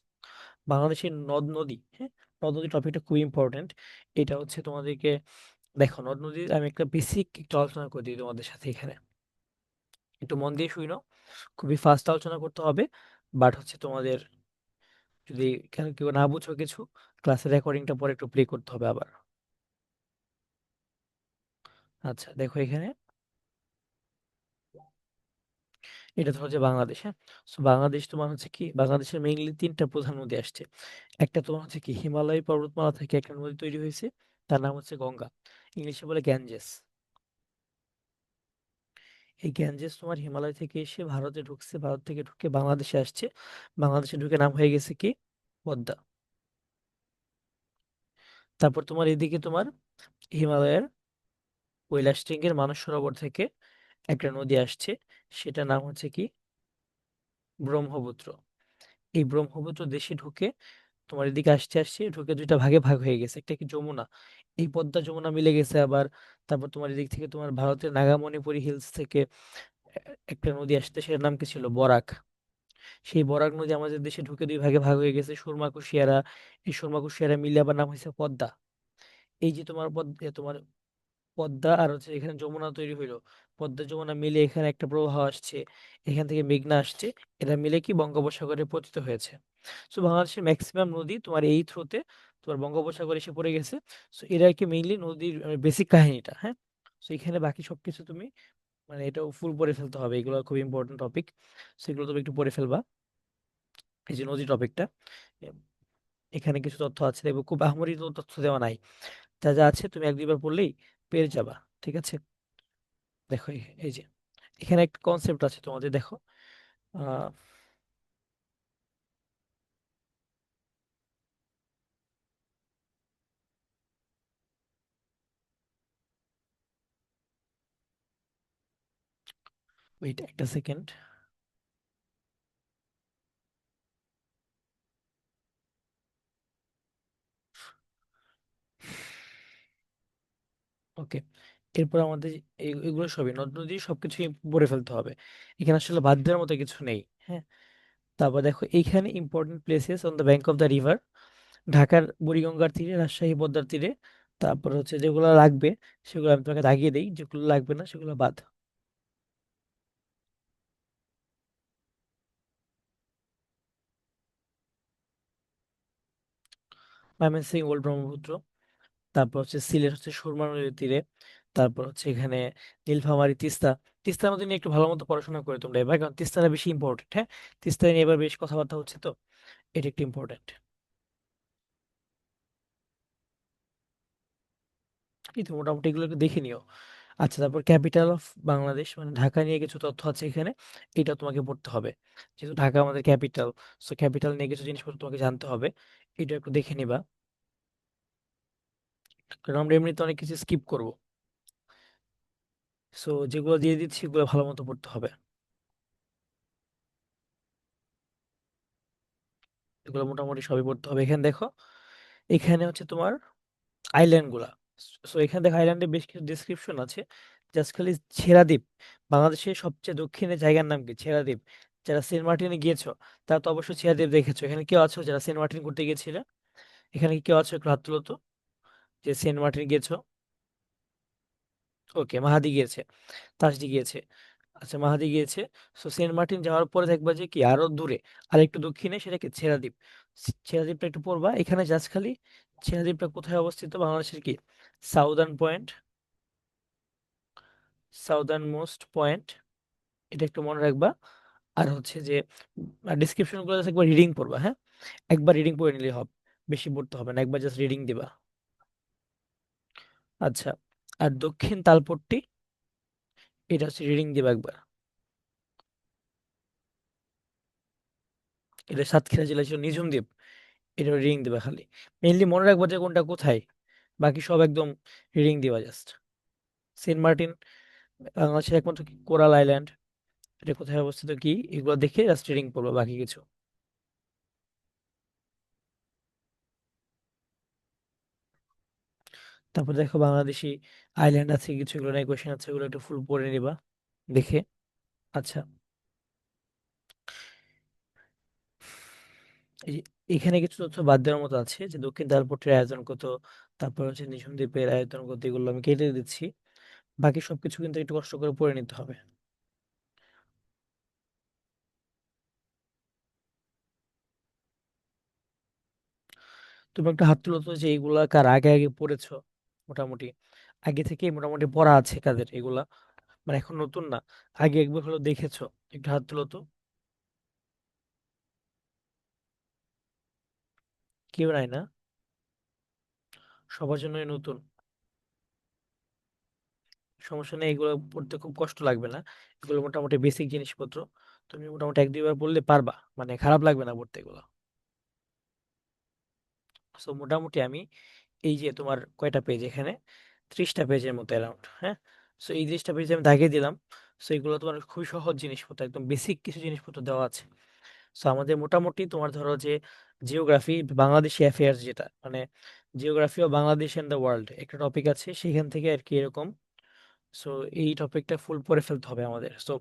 বাংলাদেশের নদ নদী, হ্যাঁ, নদ নদী টপিকটা খুবই ইম্পর্টেন্ট। এটা হচ্ছে তোমাদেরকে, দেখো নদ নদীর আমি একটা বেসিক একটু আলোচনা করে দিই তোমাদের সাথে এখানে, একটু মন দিয়ে শুনো। খুবই ফাস্ট আলোচনা করতে হবে, বাট হচ্ছে তোমাদের যদি কেন কেউ না বুঝো কিছু, ক্লাসের রেকর্ডিংটা পরে একটু প্লে করতে হবে আবার। আচ্ছা দেখো এখানে, এটা ধরো যে বাংলাদেশ, হ্যাঁ। সো বাংলাদেশ তোমার হচ্ছে কি, বাংলাদেশের মেইনলি তিনটা প্রধান নদী আসছে। একটা তোমার হচ্ছে কি হিমালয় পর্বতমালা থেকে একটা নদী তৈরি হয়েছে, তার নাম হচ্ছে গঙ্গা, ইংলিশে বলে গ্যাঞ্জেস। এই গ্যাঞ্জেস তোমার হিমালয় থেকে এসে ভারতে ঢুকছে, ভারত থেকে ঢুকে বাংলাদেশে আসছে, বাংলাদেশে ঢুকে নাম হয়ে গেছে কি পদ্মা। তারপর তোমার এদিকে তোমার হিমালয়ের কৈলাসহ্রেঙ্গের এর মানস সরোবর থেকে একটা নদী আসছে, সেটা নাম হচ্ছে কি ব্রহ্মপুত্র। এই ব্রহ্মপুত্র দেশে ঢুকে তোমার এদিকে আসছে, আসছে ঢুকে দুইটা ভাগে ভাগ হয়ে গেছে, একটা কি যমুনা, এই পদ্মা যমুনা মিলে গেছে আবার। তারপর তোমার এদিক থেকে তোমার ভারতের নাগামণিপুরি হিলস থেকে একটা নদী আসছে, সেটার নাম কি ছিল বরাক। সেই বরাক নদী আমাদের দেশে ঢুকে দুই ভাগে ভাগ হয়ে গেছে, সুরমা কুশিয়ারা। এই সুরমা কুশিয়ারা মিলে আবার নাম হয়েছে পদ্মা। এই যে তোমার তোমার পদ্মা আর হচ্ছে এখানে যমুনা তৈরি হইলো, পদ্মা যমুনা মিলে এখানে একটা প্রবাহ আসছে, এখান থেকে মেঘনা আসছে, এরা মিলে কি বঙ্গোপসাগরে পতিত হয়েছে। সো বাংলাদেশের ম্যাক্সিমাম নদী তোমার এই থ্রোতে তোমার বঙ্গোপসাগরে এসে পড়ে গেছে। সো এরা আর কি মেইনলি নদীর বেসিক কাহিনীটা, হ্যাঁ। সো এখানে বাকি সবকিছু তুমি মানে এটাও ফুল পড়ে ফেলতে হবে, এগুলো খুব ইম্পর্টেন্ট টপিক, সেগুলো তুমি একটু পড়ে ফেলবা। এই যে নদী টপিকটা, এখানে কিছু তথ্য আছে, দেখবো খুব আহামরি তো তথ্য দেওয়া নাই, যা যা আছে তুমি এক দুইবার পড়লেই পেরে যাবা, ঠিক আছে। দেখো এই যে এখানে একটা কনসেপ্ট আছে তোমাদের, দেখো আহ ওয়েট একটা সেকেন্ড। ওকে, এরপর আমাদের এগুলো সবই নদ নদী সবকিছুই পড়ে ফেলতে হবে, এখানে আসলে বাদ দেওয়ার মতো কিছু নেই, হ্যাঁ। তারপর দেখো এইখানে important places on the bank of the river, ঢাকার বুড়িগঙ্গার তীরে, রাজশাহী পদ্মার তীরে। তারপর হচ্ছে যেগুলো লাগবে সেগুলো আমি তোমাকে দাগিয়ে দিই, যেগুলো লাগবে না সেগুলো বাদ। ময়মনসিংহ ওল্ড ব্রহ্মপুত্র, তারপর হচ্ছে সিলেট হচ্ছে সুরমা নদীর তীরে, তারপর হচ্ছে এখানে নীলফামারী তিস্তা। তিস্তা নদী নিয়ে একটু ভালো মতো পড়াশোনা করে তোমরা এবার, কারণ তিস্তাটা বেশি ইম্পর্টেন্ট, হ্যাঁ। তিস্তা নিয়ে এবার বেশ কথাবার্তা হচ্ছে, তো এটা একটু ইম্পর্টেন্ট। এই তো মোটামুটি এগুলো একটু দেখে নিও। আচ্ছা, তারপর ক্যাপিটাল অফ বাংলাদেশ মানে ঢাকা নিয়ে কিছু তথ্য আছে এখানে, এটা তোমাকে পড়তে হবে, যেহেতু ঢাকা আমাদের ক্যাপিটাল। সো ক্যাপিটাল নিয়ে কিছু জিনিসপত্র তোমাকে জানতে হবে, এটা একটু দেখে নিবা, কারণ আমরা এমনিতে অনেক কিছু স্কিপ করব। সো যেগুলো দিয়ে দিচ্ছি এগুলো ভালো মতো পড়তে হবে, এগুলো মোটামুটি সবই পড়তে হবে। এখানে দেখো, এখানে হচ্ছে তোমার আইল্যান্ড গুলা। সো এখানে দেখো আইল্যান্ডে বেশ কিছু ডিসক্রিপশন আছে, জাস্ট খালি ছেড়া দ্বীপ, বাংলাদেশের সবচেয়ে দক্ষিণে জায়গার নাম কি ছেড়া দ্বীপ। যারা সেন্ট মার্টিনে গিয়েছো তারা তো অবশ্যই ছেড়া দ্বীপ দেখেছো, এখানে কেউ আছো যারা সেন্ট মার্টিন ঘুরতে গিয়েছিলে? এখানে কি কেউ আছো, একটু হাত তুলো তো, যে সেন্ট মার্টিন গিয়েছো। ওকে, মাহাদি গিয়েছে, তাসডি গিয়েছে। আচ্ছা, মাহাদি গিয়েছে। সো সেন্ট মার্টিন যাওয়ার পরে দেখবা যে কি আরো দূরে আর একটু দক্ষিণে সেটাকে ছেড়া দ্বীপ। ছেড়া দ্বীপটা একটু পড়বা, এখানে জাস্ট খালি ছেড়া দ্বীপটা কোথায় অবস্থিত, বাংলাদেশের কি southern point, southern most point, এটা একটু মনে রাখবা। আর হচ্ছে যে ডিসক্রিপশন গুলো just একবার রিডিং পড়বা, হ্যাঁ। একবার রিডিং পড়ে নিলে হবে, বেশি পড়তে হবে না, একবার জাস্ট রিডিং দিবা। আচ্ছা, আর দক্ষিণ তালপট্টি, এটা হচ্ছে রিডিং দিবা একবার। এটা সাতক্ষীরা জেলা ছিল নিঝুম দ্বীপ, এটা রিডিং দিবা খালি। মেইনলি মনে রাখবা যে কোনটা কোথায়, বাকি সব একদম রিডিং দিবা জাস্ট। সেন্ট মার্টিন বাংলাদেশের একমাত্র কোরাল আইল্যান্ড, এটা কোথায় অবস্থিত কি, এগুলো দেখে জাস্ট রিডিং পড়বা, বাকি কিছু। তারপর দেখো বাংলাদেশি আইল্যান্ড আছে কিছু, এগুলো নিয়ে কোয়েশ্চেন আছে, এগুলো একটু ফুল পড়ে নিবা দেখে। আচ্ছা, এই যে এখানে কিছু তথ্য বাদ দেওয়ার মতো আছে, যে দক্ষিণ তালপট্টের আয়তন কত, তারপর হচ্ছে নিঝুম দ্বীপের আয়তন কত, এগুলো আমি কেটে দিচ্ছি। বাকি সবকিছু কিন্তু একটু কষ্ট করে পড়ে নিতে হবে। তুমি একটা হাত তুলো তো, যে এগুলা কার আগে আগে পড়েছো মোটামুটি, আগে থেকে মোটামুটি পড়া আছে কাদের এগুলা, মানে এখন নতুন না, আগে একবার হলো দেখেছো, একটু হাত তুলো তো। কেউ নাই না? সবার জন্যই নতুন। সমস্যা নেই, এগুলো পড়তে খুব কষ্ট লাগবে না, এগুলো মোটামুটি বেসিক জিনিসপত্র, তুমি মোটামুটি এক দুইবার পড়লে পারবা, মানে খারাপ লাগবে না পড়তে এগুলো। সো মোটামুটি আমি এই যে তোমার কয়টা পেজ এখানে, 30টা পেজের মতো অ্যারাউন্ড, হ্যাঁ। সো এই 30টা পেজ আমি দাগিয়ে দিলাম। সো এগুলো তোমার খুবই সহজ জিনিসপত্র, একদম বেসিক কিছু জিনিসপত্র দেওয়া আছে। সো আমাদের মোটামুটি তোমার ধরো যে জিওগ্রাফি, বাংলাদেশি অ্যাফেয়ার্স, যেটা মানে geography of Bangladesh and the world, একটা টপিক আছে সেখান থেকে আর কি এরকম। সো এই টপিকটা ফুল পড়ে ফেলতে হবে আমাদের। সো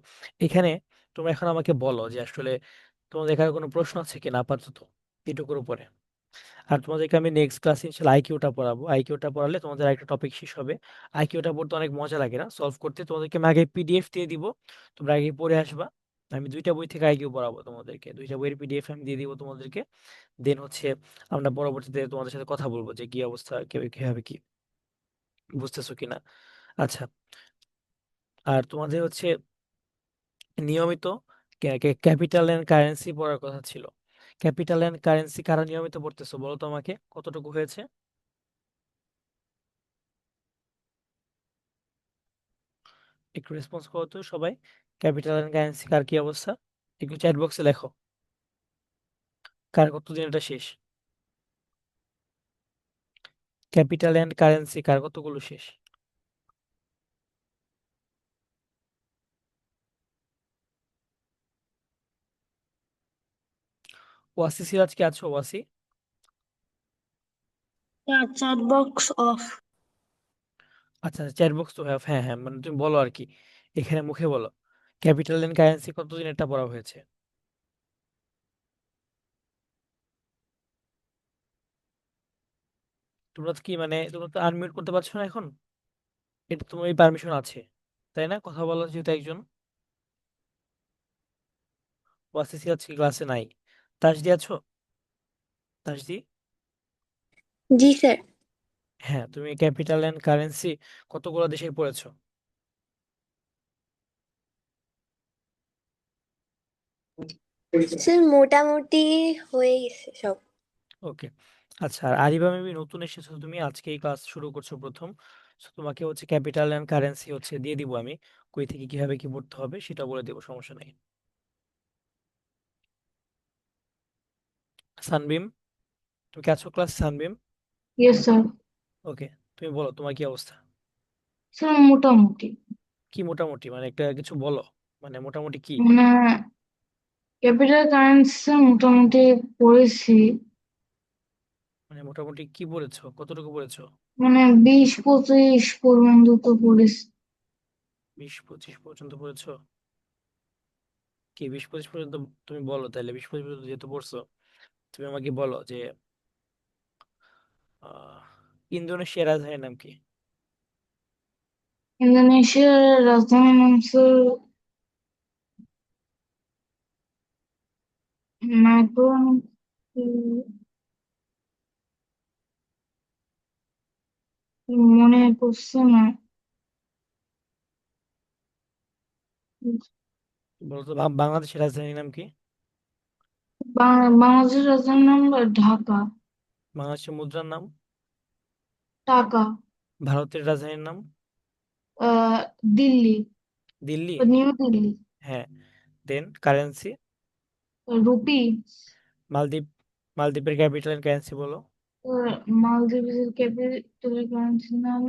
এখানে তোমরা এখন আমাকে বলো যে আসলে তোমাদের এখানে কোনো প্রশ্ন আছে কিনা আপাতত এটুকুর উপরে। আর তোমাদেরকে আমি নেক্সট ক্লাসে ইনশাল্লাহ আইকিউটা পড়াবো, আইকিউটা পড়ালে তোমাদের একটা টপিক শেষ হবে। আইকিউটা পড়তে অনেক মজা লাগে না সলভ করতে, তোমাদেরকে আমি আগে পিডিএফ দিয়ে দিব, তোমরা আগে পড়ে আসবা। আমি 2টা বই থেকে আইকিউ পড়াবো তোমাদেরকে, 2টা বইয়ের পিডিএফ আমি দিয়ে দিব তোমাদেরকে। দেন হচ্ছে আমরা পরবর্তীতে তোমাদের সাথে কথা বলবো যে কি অবস্থা, কিভাবে কি, বুঝতেছো কিনা। আচ্ছা, আর তোমাদের হচ্ছে নিয়মিত ক্যাপিটাল এন্ড কারেন্সি পড়ার কথা ছিল। ক্যাপিটাল এন্ড কারেন্সি কারা নিয়মিত পড়তেছো বলো তো আমাকে, কতটুকু হয়েছে? একটু রেসপন্স করো তো সবাই, ক্যাপিটাল এন্ড কারেন্সি কার কি অবস্থা, একটু চ্যাট বক্সে লেখো, কার কতদিন এটা শেষ। ক্যাপিটাল এন্ড কারেন্সি কার কতগুলো শেষ? ওয়াসি সিরাজ কি আছো Wasi? Yeah, chat box off. আচ্ছা, চ্যাট বক্স তো হ্যাঁ হ্যাঁ হ্যাঁ, মানে তুমি বলো আর কি, এখানে মুখে বলো, ক্যাপিটাল এন্ড কারেন্সি কতদিন এটা পড়া হয়েছে? তোমরা তো কি মানে তোমরা তো আনমিউট করতে পারছো না এখন, এটা তোমার এই পারমিশন আছে, তাই না? কথা বলা যেহেতু একজন। ওয়াসি সিরাজ কি ক্লাসে নাই? তাসদি আছো? তাসদি? জি স্যার। হ্যাঁ, তুমি ক্যাপিটাল এন্ড কারেন্সি কতগুলো দেশের পড়েছো? স্যার মোটামুটি হয়ে গেছে সব। ওকে। আচ্ছা, আর আরিবা মেবি নতুন এসেছো তুমি, আজকে এই ক্লাস শুরু করছো প্রথম। So, তোমাকে হচ্ছে ক্যাপিটাল এন্ড কারেন্সি হচ্ছে দিয়ে দিব আমি, কই থেকে কিভাবে কি পড়তে হবে সেটা বলে দেবো, সমস্যা নাই। সানবিম, তুমি কি আছো ক্লাস সানবিম? Yes sir. ওকে, তুমি বলো তোমার কি অবস্থা। স্যার মোটামুটি, কি মোটামুটি, মানে একটা কিছু বলো, মানে মোটামুটি কি, মানে ক্যাপিটাল কারেন্সি মোটামুটি পড়েছি, মানে মোটামুটি কি পড়েছো, কতটুকু পড়েছো? মানে 20-25 পর্যন্ত তো পড়েছি। 20-25 পর্যন্ত পড়েছো? কি 20-25 পর্যন্ত? তুমি বলো তাহলে, 20-25 পর্যন্ত যেহেতু পড়ছো, তুমি আমাকে বলো যে আহ ইন্দোনেশিয়ার রাজধানীর নাম কি? ইন্দোনেশিয়ার রাজধানীর নাম স্যার ম্যাকডোন, মনে পড়ছে না। বলো তো বাংলাদেশের রাজধানীর নাম কি? বাংলাদেশের রাজধানীর নাম ঢাকা। বাংলাদেশের মুদ্রার নাম? টাকা। ভারতের রাজধানীর নাম? আহ দিল্লি, দিল্লি? নিউ দিল্লি। হ্যাঁ। দেন কারেন্সি? রুপি। মালদ্বীপ? মালদ্বীপের ক্যাপিটাল এন্ড কারেন্সি বলো। মালদ্বীপের ক্যাপিটাল কারেন্সির নাম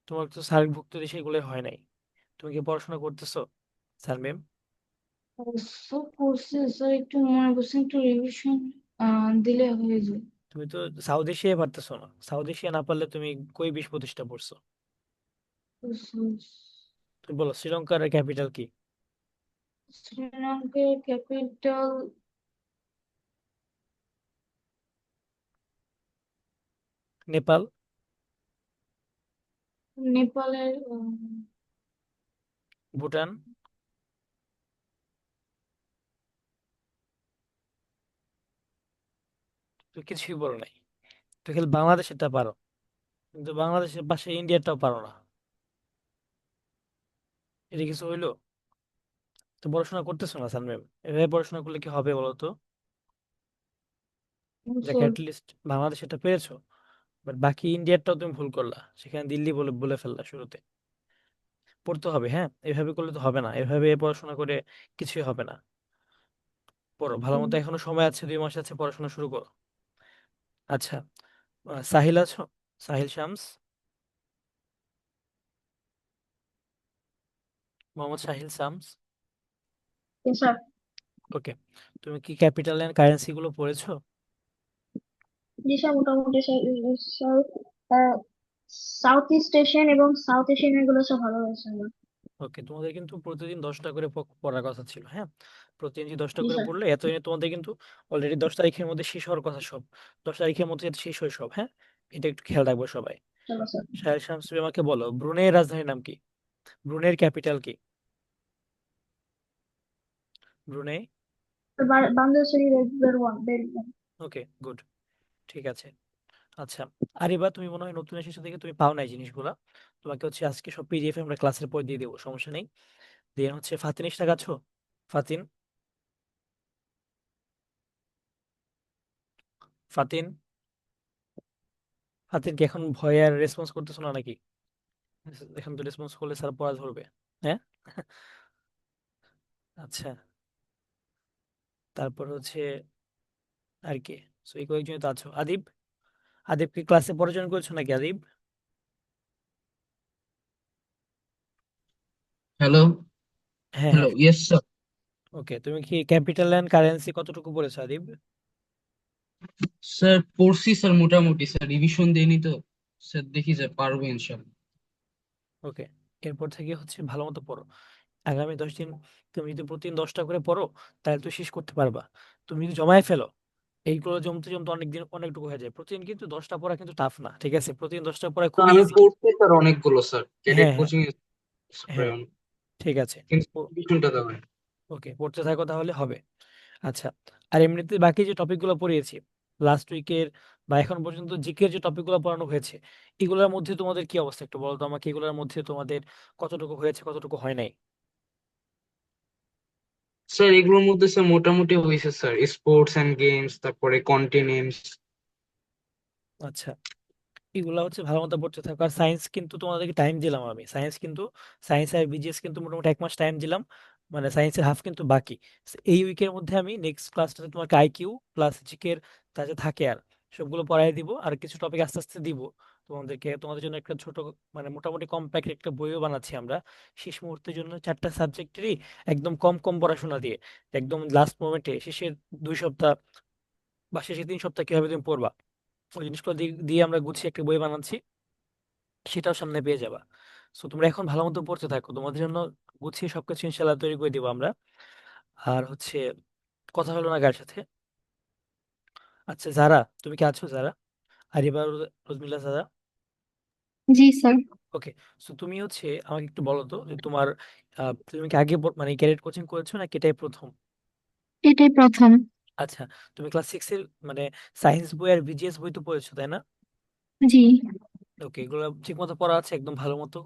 তোমার তো সার্কভুক্ত দেশে এগুলো হয় নাই। তুমি কি পড়াশোনা করতেছো সালমিম? অবশ্য করছে স্যার, একটু মনে করছে, একটু রিভিশন দিলে হয়ে যায়। তুমি তো সাউথ এশিয়ায় পারতেছো না, সাউথ এশিয়া না পারলে তুমি কই 20-25টা পড়ছো? তো তুমি বলো শ্রীলঙ্কার ক্যাপিটাল কি? শ্রীলঙ্কার ক্যাপিটাল নেপাল? নেপালের ভুটান? তুমি কিছুই বলো নাই। তো খালি বাংলাদেশেরটা পারো, কিন্তু বাংলাদেশের পাশে ইন্ডিয়াটাও পারো না। এটা কিছু হইলো? তো পড়াশোনা করতেছো না সালমিম, এভাবে পড়াশোনা করলে কি হবে বলো তো? দেখ সরি। অ্যাটলিস্ট বাংলাদেশেরটা পেরেছো, বাট বাকি ইন্ডিয়ারটাও তুমি ভুল করলা, সেখানে দিল্লি বলে বলে ফেললা শুরুতে। পড়তে হবে, হ্যাঁ, এভাবে করলে তো হবে না, এভাবে পড়াশোনা করে কিছুই হবে না। পড়ো ভালো মতো, এখনো সময় আছে, 2 মাস আছে, পড়াশোনা শুরু করো। আচ্ছা, সাহিল আছো? সাহিল শামস, মোহাম্মদ সাহিল শামস। স্যার। ওকে, তুমি কি ক্যাপিটাল এন্ড কারেন্সি গুলো পড়েছো? জি স্যার, মোটামুটি sir. Sir, south east Asian এবং সাউথ এশিয়ান এগুলো সব ভালো হয়েছে আমার। ওকে, তোমাদের কিন্তু প্রতিদিন 10টা করে পড়ার কথা ছিল, হ্যাঁ। প্রতিদিন যদি 10টা জি করে স্যার। পড়লে এতদিনে তোমাদের কিন্তু অলরেডি 10 তারিখের মধ্যে শেষ হওয়ার কথা সব। 10 তারিখের মধ্যে যাতে শেষ হয় সব, হ্যাঁ। এটা একটু খেয়াল রাখবো সবাই। চলো স্যার। সাহেল শামস, তুমি আমাকে বলো ব্রুনেইয়ের রাজধানীর নাম কি? ব্রুনেইয়ের ক্যাপিটাল কি? ব্রুনেই। বাংলাদেশের বেরওয়ান বেরওয়ান। ওকে, গুড, ঠিক আছে। আচ্ছা, আর এবার তুমি মনে হয় নতুন এসেছো থেকে তুমি পাও নাই জিনিসগুলা। তোমাকে হচ্ছে আজকে সব পিডিএফ আমরা ক্লাসের পর দিয়ে দেবো, সমস্যা নেই। দিয়ে হচ্ছে ফাতিন ইশরাক আছো? ফাতিন, ফাতিন, ফাতিন কি এখন ভয়ে আর রেসপন্স করতেছো না নাকি? এখন তো রেসপন্স করলে স্যার পড়া ধরবে। হ্যাঁ। আচ্ছা, তারপর হচ্ছে আর কি, সো এই কয়েকজন তো আছো। আদিব, আদিব কি ক্লাসে পড়াশোনা করছো নাকি আদিব? হ্যালো। হ্যাঁ হ্যালো, হ্যাঁ। Yes sir. ওকে, তুমি কি ক্যাপিটাল এন্ড কারেন্সি কতটুকু পড়েছো আদিব? স্যার পড়ছি স্যার, মোটামুটি স্যার, রিভিশন দেয়নি তো। স্যার দেখি স্যার, পারবো ইনশাল্লাহ। ওকে, এরপর থেকে হচ্ছে ভালো মতো পড়ো। আগামী 10 দিন তুমি যদি প্রতিদিন 10টা করে পড়ো, তাহলে তুমি শেষ করতে পারবা। তুমি যদি জমায়ে ফেলো, এইগুলো জমতে জমতে অনেকদিন অনেকটুকু হয়ে যায়। প্রতিদিন কিন্তু 10টা পড়া কিন্তু টাফ না, ঠিক আছে? প্রতিদিন 10টা পড়া তো খুবই আমি ইজি। পড়ছি স্যার অনেকগুলো স্যার, ক্যাডেট হ্যাঁ হ্যাঁ কোচিং এ প্রায় হ্যাঁ, অনেক। ঠিক আছে। কিন্তু রিভিশনটা দেওয়া হয়। ওকে, পড়তে থাকো তাহলে হবে। আচ্ছা, আর এমনিতে বাকি যে টপিকগুলো পড়িয়েছি লাস্ট উইকের বা এখন পর্যন্ত জিকের যে টপিকগুলো পড়ানো হয়েছে, এগুলোর মধ্যে তোমাদের কি অবস্থা একটু বলো তো আমাকে। এগুলোর মধ্যে তোমাদের কতটুকু হয়েছে, কতটুকু হয় নাই? স্যার এগুলোর মধ্যে স্যার মোটামুটি হয়েছে স্যার, স্পোর্টস এন্ড গেমস, তারপরে কন্টিনেন্টস। আচ্ছা, এগুলা হচ্ছে ভালো মতো পড়তে থাকো। আর সায়েন্স কিন্তু তোমাদেরকে টাইম দিলাম আমি, সায়েন্স কিন্তু, সায়েন্স আর বিজিএস কিন্তু মোটামুটি 1 মাস টাইম দিলাম। মানে সায়েন্সের হাফ কিন্তু বাকি। এই উইকের মধ্যে আমি নেক্সট ক্লাসটাতে তোমাকে আইকিউ প্লাস জিকের যা যা থাকে আর সবগুলো পড়াই দিব, আর কিছু টপিক আস্তে আস্তে দিব তোমাদেরকে। তোমাদের জন্য একটা ছোট মানে মোটামুটি কম্প্যাক্ট একটা বইও বানাচ্ছি আমরা শেষ মুহূর্তের জন্য, 4টা সাবজেক্টেরই একদম কম কম পড়াশোনা দিয়ে, একদম লাস্ট মোমেন্টে শেষের 2 সপ্তাহ বা শেষের 3 সপ্তাহ কিভাবে তুমি পড়বা ওই জিনিসগুলো দিয়ে দিয়ে আমরা গুছিয়ে একটা বই বানাচ্ছি, সেটাও সামনে পেয়ে যাবা। সো তোমরা এখন ভালো মতো পড়তে থাকো, তোমাদের জন্য গুছিয়ে সবকিছু ইনশাল্লাহ তৈরি করে দিব আমরা। আর হচ্ছে কথা হলো না কার সাথে? আচ্ছা, যারা, তুমি কি আছো যারা? আর এবার রোজমিলা যারা। জি স্যার। ওকে, সো তুমি হচ্ছে আমাকে একটু বলো তো যে তোমার তুমি কি আগে মানে ক্যাডেট কোচিং করেছো নাকি এটাই প্রথম? এটাই প্রথম। আচ্ছা, তুমি ক্লাস 6 এর মানে সায়েন্স বই আর বিজিএস বই তো পড়েছো তাই না? জি। ওকে, এগুলো ঠিক মতো পড়া আছে একদম ভালো মতো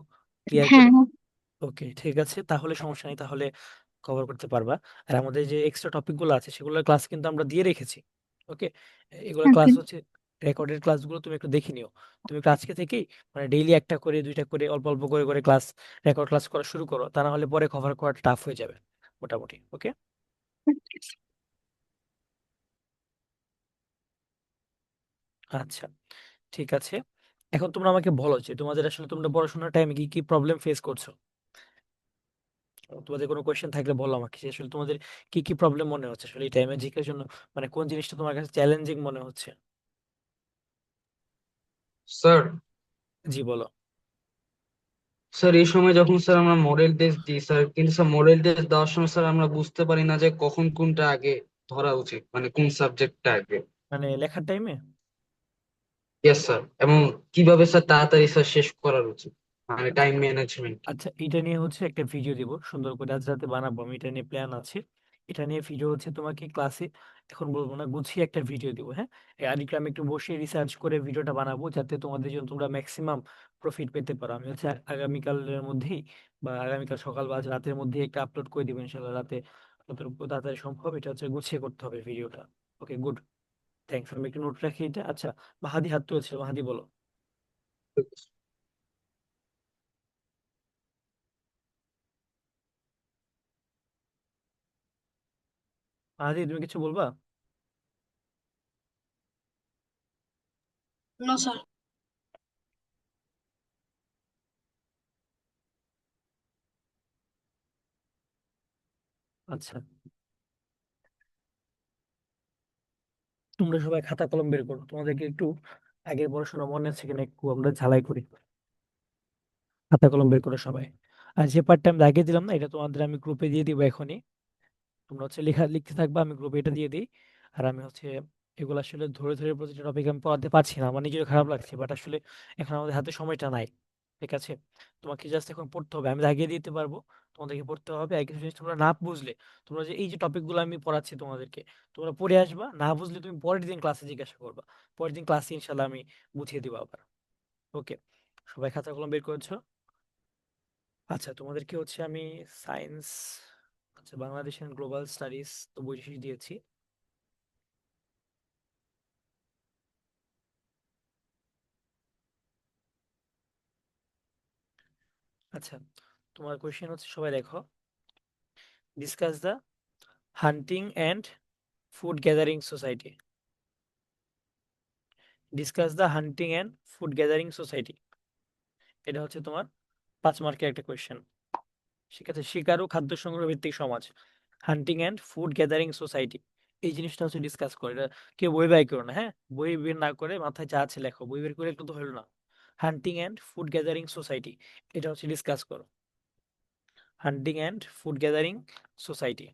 ক্লিয়ার করে? হ্যাঁ। ওকে, ঠিক আছে, তাহলে সমস্যা নেই, তাহলে কভার করতে পারবা। আর আমাদের যে এক্সট্রা টপিকগুলো আছে সেগুলোর ক্লাস কিন্তু আমরা দিয়ে রেখেছি। ওকে, এগুলো ওকে। ক্লাস হচ্ছে রেকর্ডেড ক্লাসগুলো, তুমি একটু দেখে নিও। তুমি একটু আজকে থেকেই মানে ডেইলি একটা করে 2টা করে অল্প অল্প করে করে ক্লাস, রেকর্ড ক্লাস করা শুরু করো, তা না হলে পরে কভার করা টাফ হয়ে যাবে মোটামুটি। ওকে। আচ্ছা, ঠিক আছে। এখন তোমরা আমাকে বলো যে তোমাদের আসলে তোমরা পড়াশোনার টাইমে কি কি প্রবলেম ফেস করছো। তোমাদের কোনো কোয়েশ্চেন থাকলে বলো আমাকে যে আসলে তোমাদের কি কি প্রবলেম মনে হচ্ছে আসলে এই টাইমে জিকের জন্য, মানে কোন জিনিসটা তোমার কাছে চ্যালেঞ্জিং মনে হচ্ছে। স্যার জি বলো। স্যার এই সময় যখন স্যার আমরা মডেল টেস্ট দিই স্যার, কিন্তু স্যার মডেল টেস্ট দেওয়ার সময় স্যার আমরা বুঝতে পারি না যে কখন কোনটা আগে ধরা উচিত, মানে কোন সাবজেক্টটা আগে। মানে লেখার টাইমে। ইয়েস স্যার, এবং কিভাবে স্যার তাড়াতাড়ি স্যার শেষ করার উচিত, মানে টাইম ম্যানেজমেন্ট। আচ্ছা, এটা নিয়ে হচ্ছে একটা ভিডিও দিব সুন্দর করে, আজ রাতে বানাবো আমি, এটা নিয়ে প্ল্যান আছে। এটা নিয়ে ভিডিও হচ্ছে তোমাকে ক্লাসে, এখন বলবো না, গুছিয়ে একটা ভিডিও দিব, হ্যাঁ। আর একটু আমি একটু বসে রিসার্চ করে ভিডিওটা বানাবো যাতে তোমাদের জন্য তোমরা ম্যাক্সিমাম প্রফিট পেতে পারো। আমি হচ্ছে আগামীকালের মধ্যেই বা আগামীকাল সকাল বা আজ রাতের মধ্যেই একটা আপলোড করে দিব ইনশাল্লাহ, রাতে যতটুকু তাড়াতাড়ি সম্ভব। এটা হচ্ছে গুছিয়ে করতে হবে ভিডিওটা। ওকে, গুড। থ্যাংকস, আমি একটু নোট রাখি এটা। আচ্ছা, মাহাদি হাত তুলেছে, মাহাদি বলো। মাহাদি তুমি কিছু বলবা? No sir. আচ্ছা, তোমরা সবাই খাতা কলম বের করো, তোমাদেরকে একটু আগের পড়াশোনা মনে আছে কিনা একটু আমরা ঝালাই করি। খাতা কলম বের করো সবাই। আর যে পার্টটা আমি আগে দিলাম না, এটা তোমাদের আমি গ্রুপে দিয়ে দিব এখনই। তোমরা হচ্ছে লেখা লিখতে থাকবা, আমি গ্রুপে এটা দিয়ে দিই। আর আমি হচ্ছে এগুলো আসলে ধরে ধরে প্রতিটা টপিক আমি পড়াতে পারছি না, আমার নিজের খারাপ লাগছে, বাট আসলে এখন আমাদের হাতে সময়টা নাই। ঠিক আছে, তোমাকে জাস্ট এখন পড়তে হবে, আমি দাগিয়ে দিতে পারবো, তোমাদেরকে পড়তে হবে। আর কিছু জিনিস তোমরা না বুঝলে, তোমরা যে এই যে টপিকগুলো আমি পড়াচ্ছি তোমাদেরকে, তোমরা পড়ে আসবা, না বুঝলে তুমি পরের দিন ক্লাসে জিজ্ঞাসা করবা। পরের দিন ক্লাসে ইনশাল্লাহ আমি বুঝিয়ে দিব আবার। ওকে, সবাই খাতা কলম বের করেছো? আচ্ছা, তোমাদেরকে হচ্ছে আমি সায়েন্স, আচ্ছা বাংলাদেশ এন্ড গ্লোবাল স্টাডিজ তো বই শেষ দিয়েছি। আচ্ছা, তোমার কোয়েশ্চেন হচ্ছে, সবাই দেখো, discuss the hunting and food gathering society. Discuss the hunting and food gathering society, এটা হচ্ছে তোমার 5 মার্কের একটা কোয়েশ্চেন। ঠিক আছে, শিকার ও খাদ্য সংগ্রহ ভিত্তিক সমাজ, হান্টিং অ্যান্ড ফুড গ্যাদারিং সোসাইটি, এই জিনিসটা হচ্ছে ডিসকাস করে। এটা কেউ বই বাই করো না, হ্যাঁ, বই বের না করে মাথায় যা আছে লেখো, বই বের করে একটু তো হলো না। হান্টিং অ্যান্ড ফুড গ্যাদারিং সোসাইটি, এটা হচ্ছে ডিসকাস করো। হান্টিং অ্যান্ড ফুড গ্যাদারিং সোসাইটি।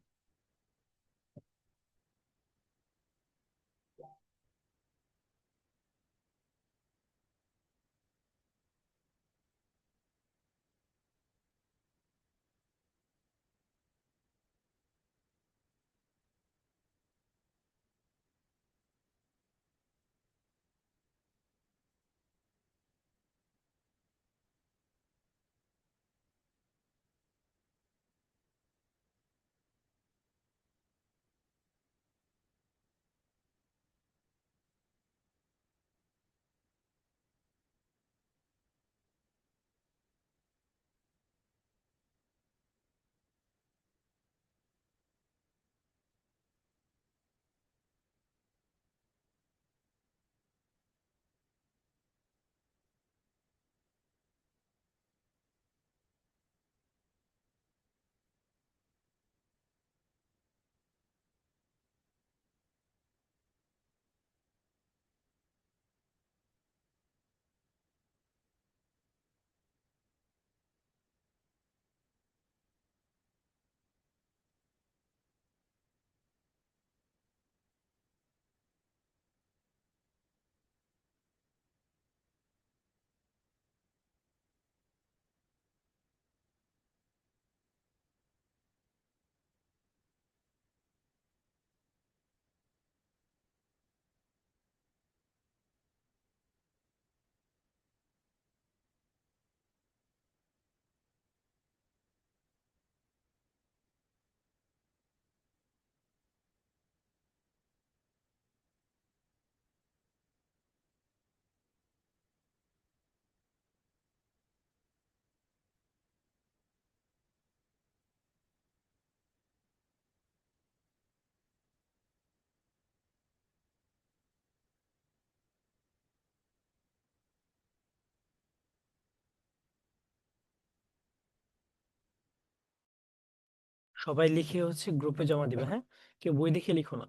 সবাই লিখে গ্রুপে জমা দিবে, হ্যাঁ? কেউ বই দেখে লিখো না।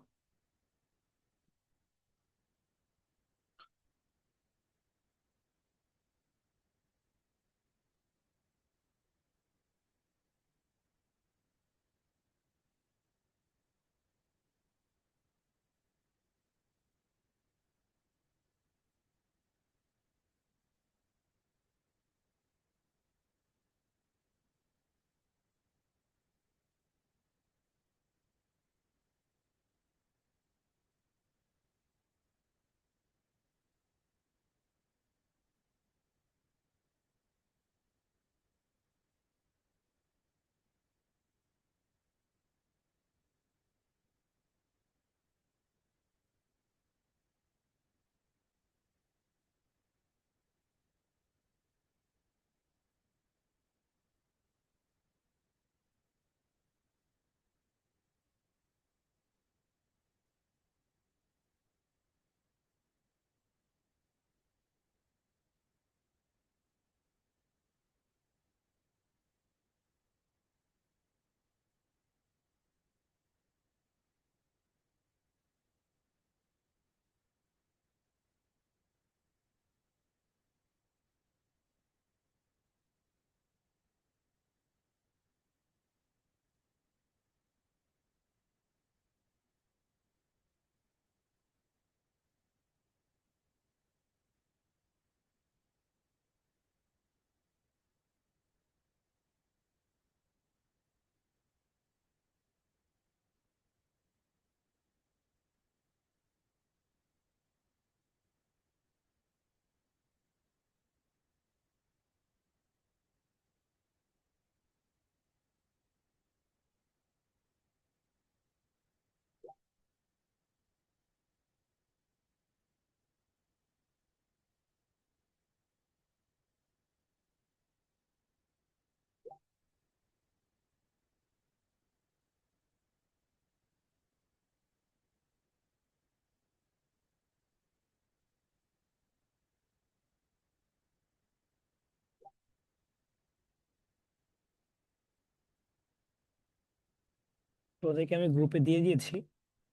তো ওদেরকে আমি গ্রুপে দিয়ে দিয়েছি,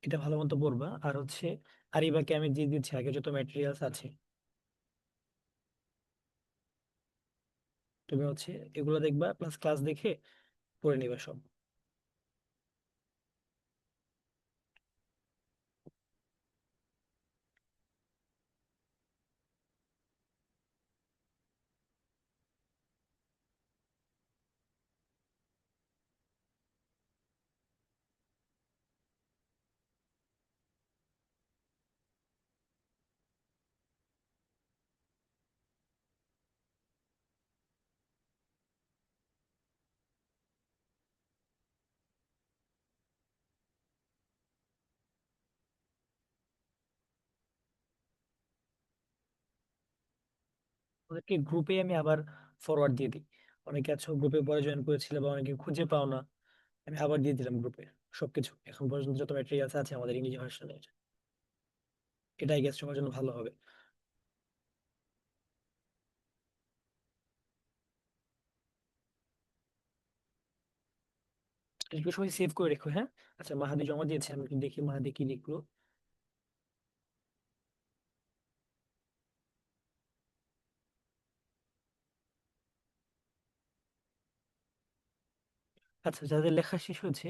এটা ভালো মতো পড়বা। আর আরিবাকে আমি দিয়ে দিচ্ছি আগে যত ম্যাটেরিয়ালস আছে, তুমি এগুলো দেখবা প্লাস ক্লাস দেখে পড়ে নিবা সব। ওদেরকে গ্রুপে আমি আবার ফরওয়ার্ড দিয়ে দিই। অনেকে গ্রুপে পরে জয়েন করেছিল বা অনেকে খুঁজে পাও না, আমি আবার দিয়ে দিলাম গ্রুপে সবকিছু এখন পর্যন্ত যত ম্যাটেরিয়ালস আছে আমাদের ইংলিশ ভার্সনের। এটাই গেস তোমার জন্য ভালো হবে। এগুলো সবাই সেভ করে রেখো, হ্যাঁ? আচ্ছা, মাহাদি জমা দিয়েছে, আমি একটু দেখি মাহাদি কি লিখলো। আচ্ছা, যাদের লেখা শেষ হয়েছে,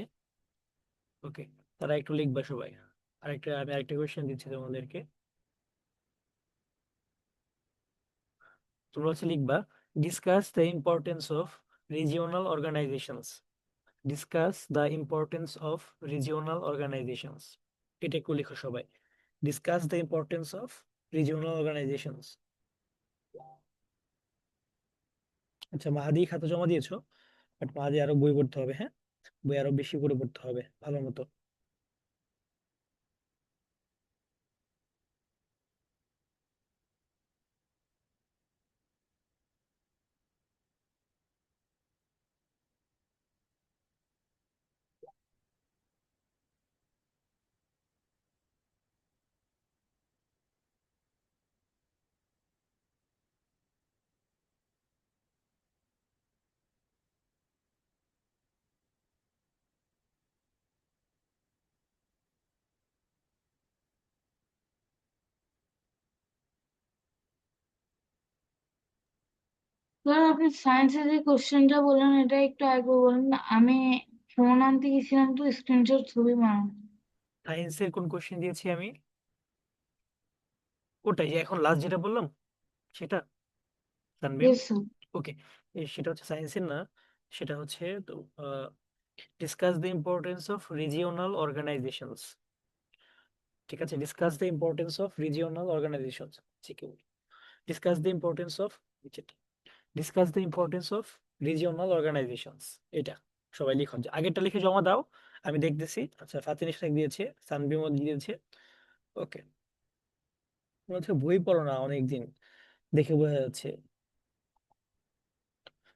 ওকে, তারা একটু লিখবা সবাই। আমি আরেকটা কোয়েশ্চেন দিচ্ছি তোমাদেরকে। তোমরা লিখবা, discuss the importance of regional organisations. Discuss the importance of regional organisations. এটা একটু লিখো সবাই। Discuss the importance of regional organisations. আচ্ছা, মাহাদি খাতা জমা দিয়েছো, বাট মাহাদি আরো বই পড়তে হবে, হ্যাঁ? বই আরো বেশি করে পড়তে হবে ভালো মতো। স্যার আপনি সায়েন্সের যে কোশ্চেনটা বললেন এটা একটু আগে বলুন না। আমি ফোন আনতে গেছিলাম তো স্ক্রিনশট ছবি মারা। সায়েন্সের কোন কোশ্চেন দিয়েছি আমি? ওটাই যে এখন লাস্ট যেটা বললাম সেটা, তানভীম। Yes sir. ওকে, সেটা হচ্ছে সায়েন্সের না, সেটা হচ্ছে তো discuss the importance of regional organisations. ঠিক আছে, discuss the importance of regional organisations, ঠিক আছে। Discuss the importance of, discuss the importance of regional organisations. এটা সবাই লিখো, আগেরটা লিখে জমা দাও, আমি দেখতেছি। আচ্ছা, ফাতিন ইশরাক দিয়েছে, সানবিমও দিয়েছে। ওকে, মনে হচ্ছে বই পড়ো না অনেকদিন, দেখে বোঝা যাচ্ছে।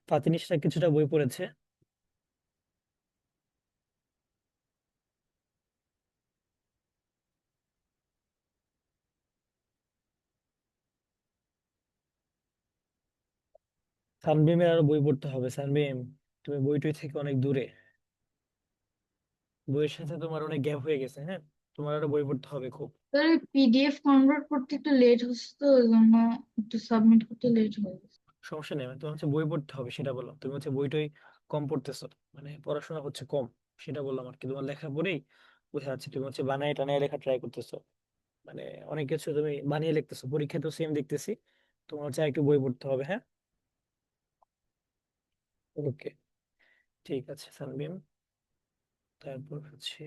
ফাতিন ইশরাক কিছুটা বই পড়েছে। সানবিমের আরো বই পড়তে হবে। সানবিম, তুমি বই টই থেকে অনেক দূরে, বইয়ের সাথে তোমার অনেক গ্যাপ হয়ে গেছে। হ্যাঁ, তোমার আরো বই পড়তে হবে খুব। স্যার পিডিএফ কনভার্ট করতে একটু লেট হচ্ছে তো ওই জন্য একটু সাবমিট করতে লেট হয়ে গেছে। সমস্যা নেই, তোমার হচ্ছে বই পড়তে হবে সেটা বললাম। তুমি হচ্ছে বইটই কম পড়তেছো, মানে পড়াশোনা হচ্ছে কম, সেটা বললাম আর কি। তোমার লেখা পড়েই বোঝা যাচ্ছে তুমি হচ্ছে বানায় টানায় লেখা ট্রাই করতেছো, মানে অনেক কিছু তুমি বানিয়ে লিখতেছো। পরীক্ষা তো সেম দেখতেছি, তোমার হচ্ছে একটু বই পড়তে হবে। হ্যাঁ, ওকে, ঠিক আছে সানবিম। তারপর হচ্ছে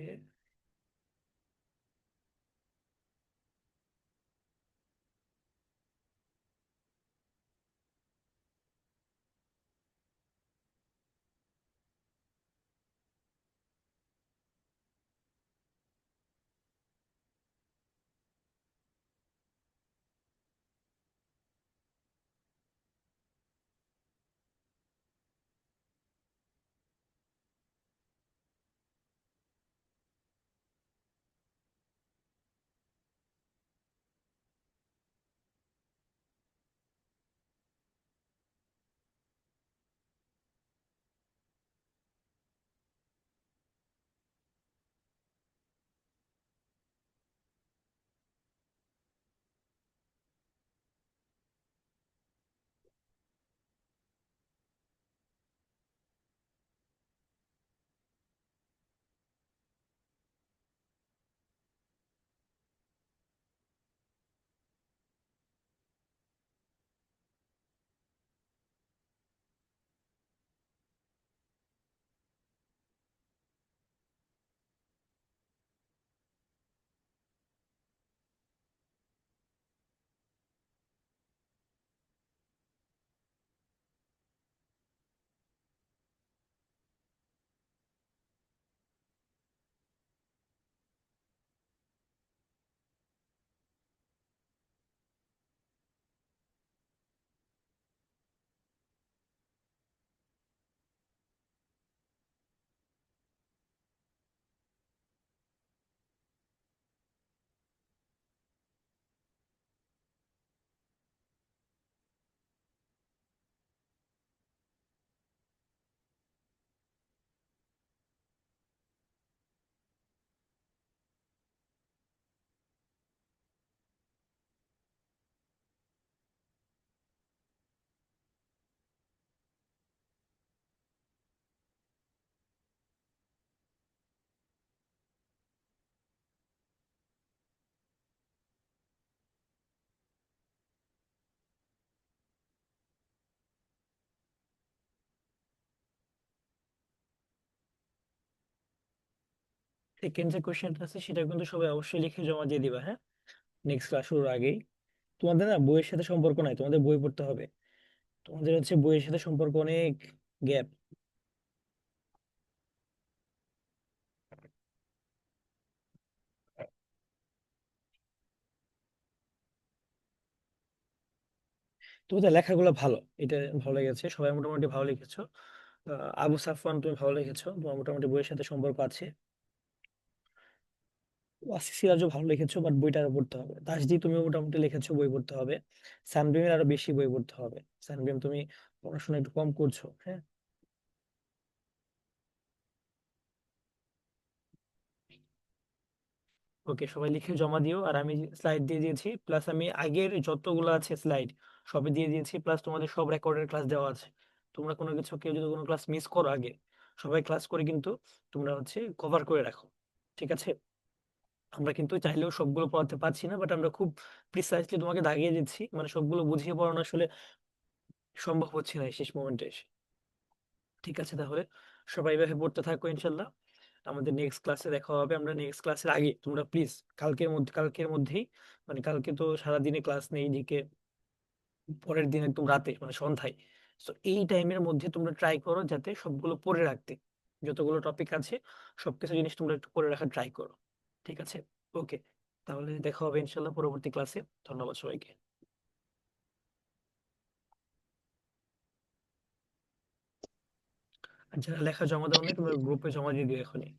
সেকেন্ড যে কোশ্চেনটা আছে সেটা কিন্তু সবাই অবশ্যই লিখে জমা দিয়ে দিবা। হ্যাঁ, নেক্সট ক্লাস শুরুর আগেই। তোমাদের না বইয়ের সাথে সম্পর্ক নাই, তোমাদের বই পড়তে হবে। তোমাদের হচ্ছে বইয়ের সাথে সম্পর্ক অনেক গ্যাপ। তোমাদের লেখাগুলো ভালো, এটা ভালো লেগেছে, সবাই মোটামুটি ভালো লিখেছো। আবু সাফওয়ান, তুমি ভালো লিখেছো, তোমার মোটামুটি বইয়ের সাথে সম্পর্ক আছে। ওয়াসি সিরাজও ভালো লিখেছো, বাট বইটা আরো পড়তে হবে। তাসজি, তুমি মোটামুটি লিখেছো, বই পড়তে হবে। সানবিমের আরো বেশি বই পড়তে হবে। সানবিম, তুমি পড়াশোনা একটু কম করছো। হ্যাঁ, ওকে, সবাই লিখে জমা দিও। আর আমি স্লাইড দিয়ে দিয়েছি, প্লাস আমি আগের যতগুলো আছে স্লাইড সবই দিয়ে দিয়েছি, প্লাস তোমাদের সব রেকর্ডের ক্লাস দেওয়া আছে। তোমরা কোনো কিছু, কেউ যদি কোনো ক্লাস মিস করো আগে, সবাই ক্লাস করে কিন্তু তোমরা কভার করে রাখো। ঠিক আছে? আমরা কিন্তু চাইলেও সবগুলো পড়াতে পারছি না, বাট আমরা খুব প্রিসাইজলি তোমাকে দাগিয়ে দিচ্ছি, মানে সবগুলো বুঝিয়ে পড়ানো আসলে সম্ভব হচ্ছে না এই শেষ মোমেন্টে এসে। ঠিক আছে, তাহলে সবাই এভাবে পড়তে থাকো ইনশাল্লাহ। আমাদের নেক্সট ক্লাসে দেখা হবে। আমরা নেক্সট ক্লাসের আগে তোমরা প্লিজ কালকের মধ্যেই, মানে কালকে তো সারাদিনে ক্লাস নেই, দিকে পরের দিন একদম রাতে মানে সন্ধ্যায়। তো এই টাইমের মধ্যে তোমরা ট্রাই করো যাতে সবগুলো পড়ে রাখতে, যতগুলো টপিক আছে সবকিছু জিনিস তোমরা একটু পড়ে রাখার ট্রাই করো। ঠিক আছে? ওকে, তাহলে দেখা হবে ইনশাল্লাহ পরবর্তী ক্লাসে। ধন্যবাদ সবাইকে। আর যারা লেখা জমা দাও না, তোমরা গ্রুপে জমা দিয়ে দিও এখনই।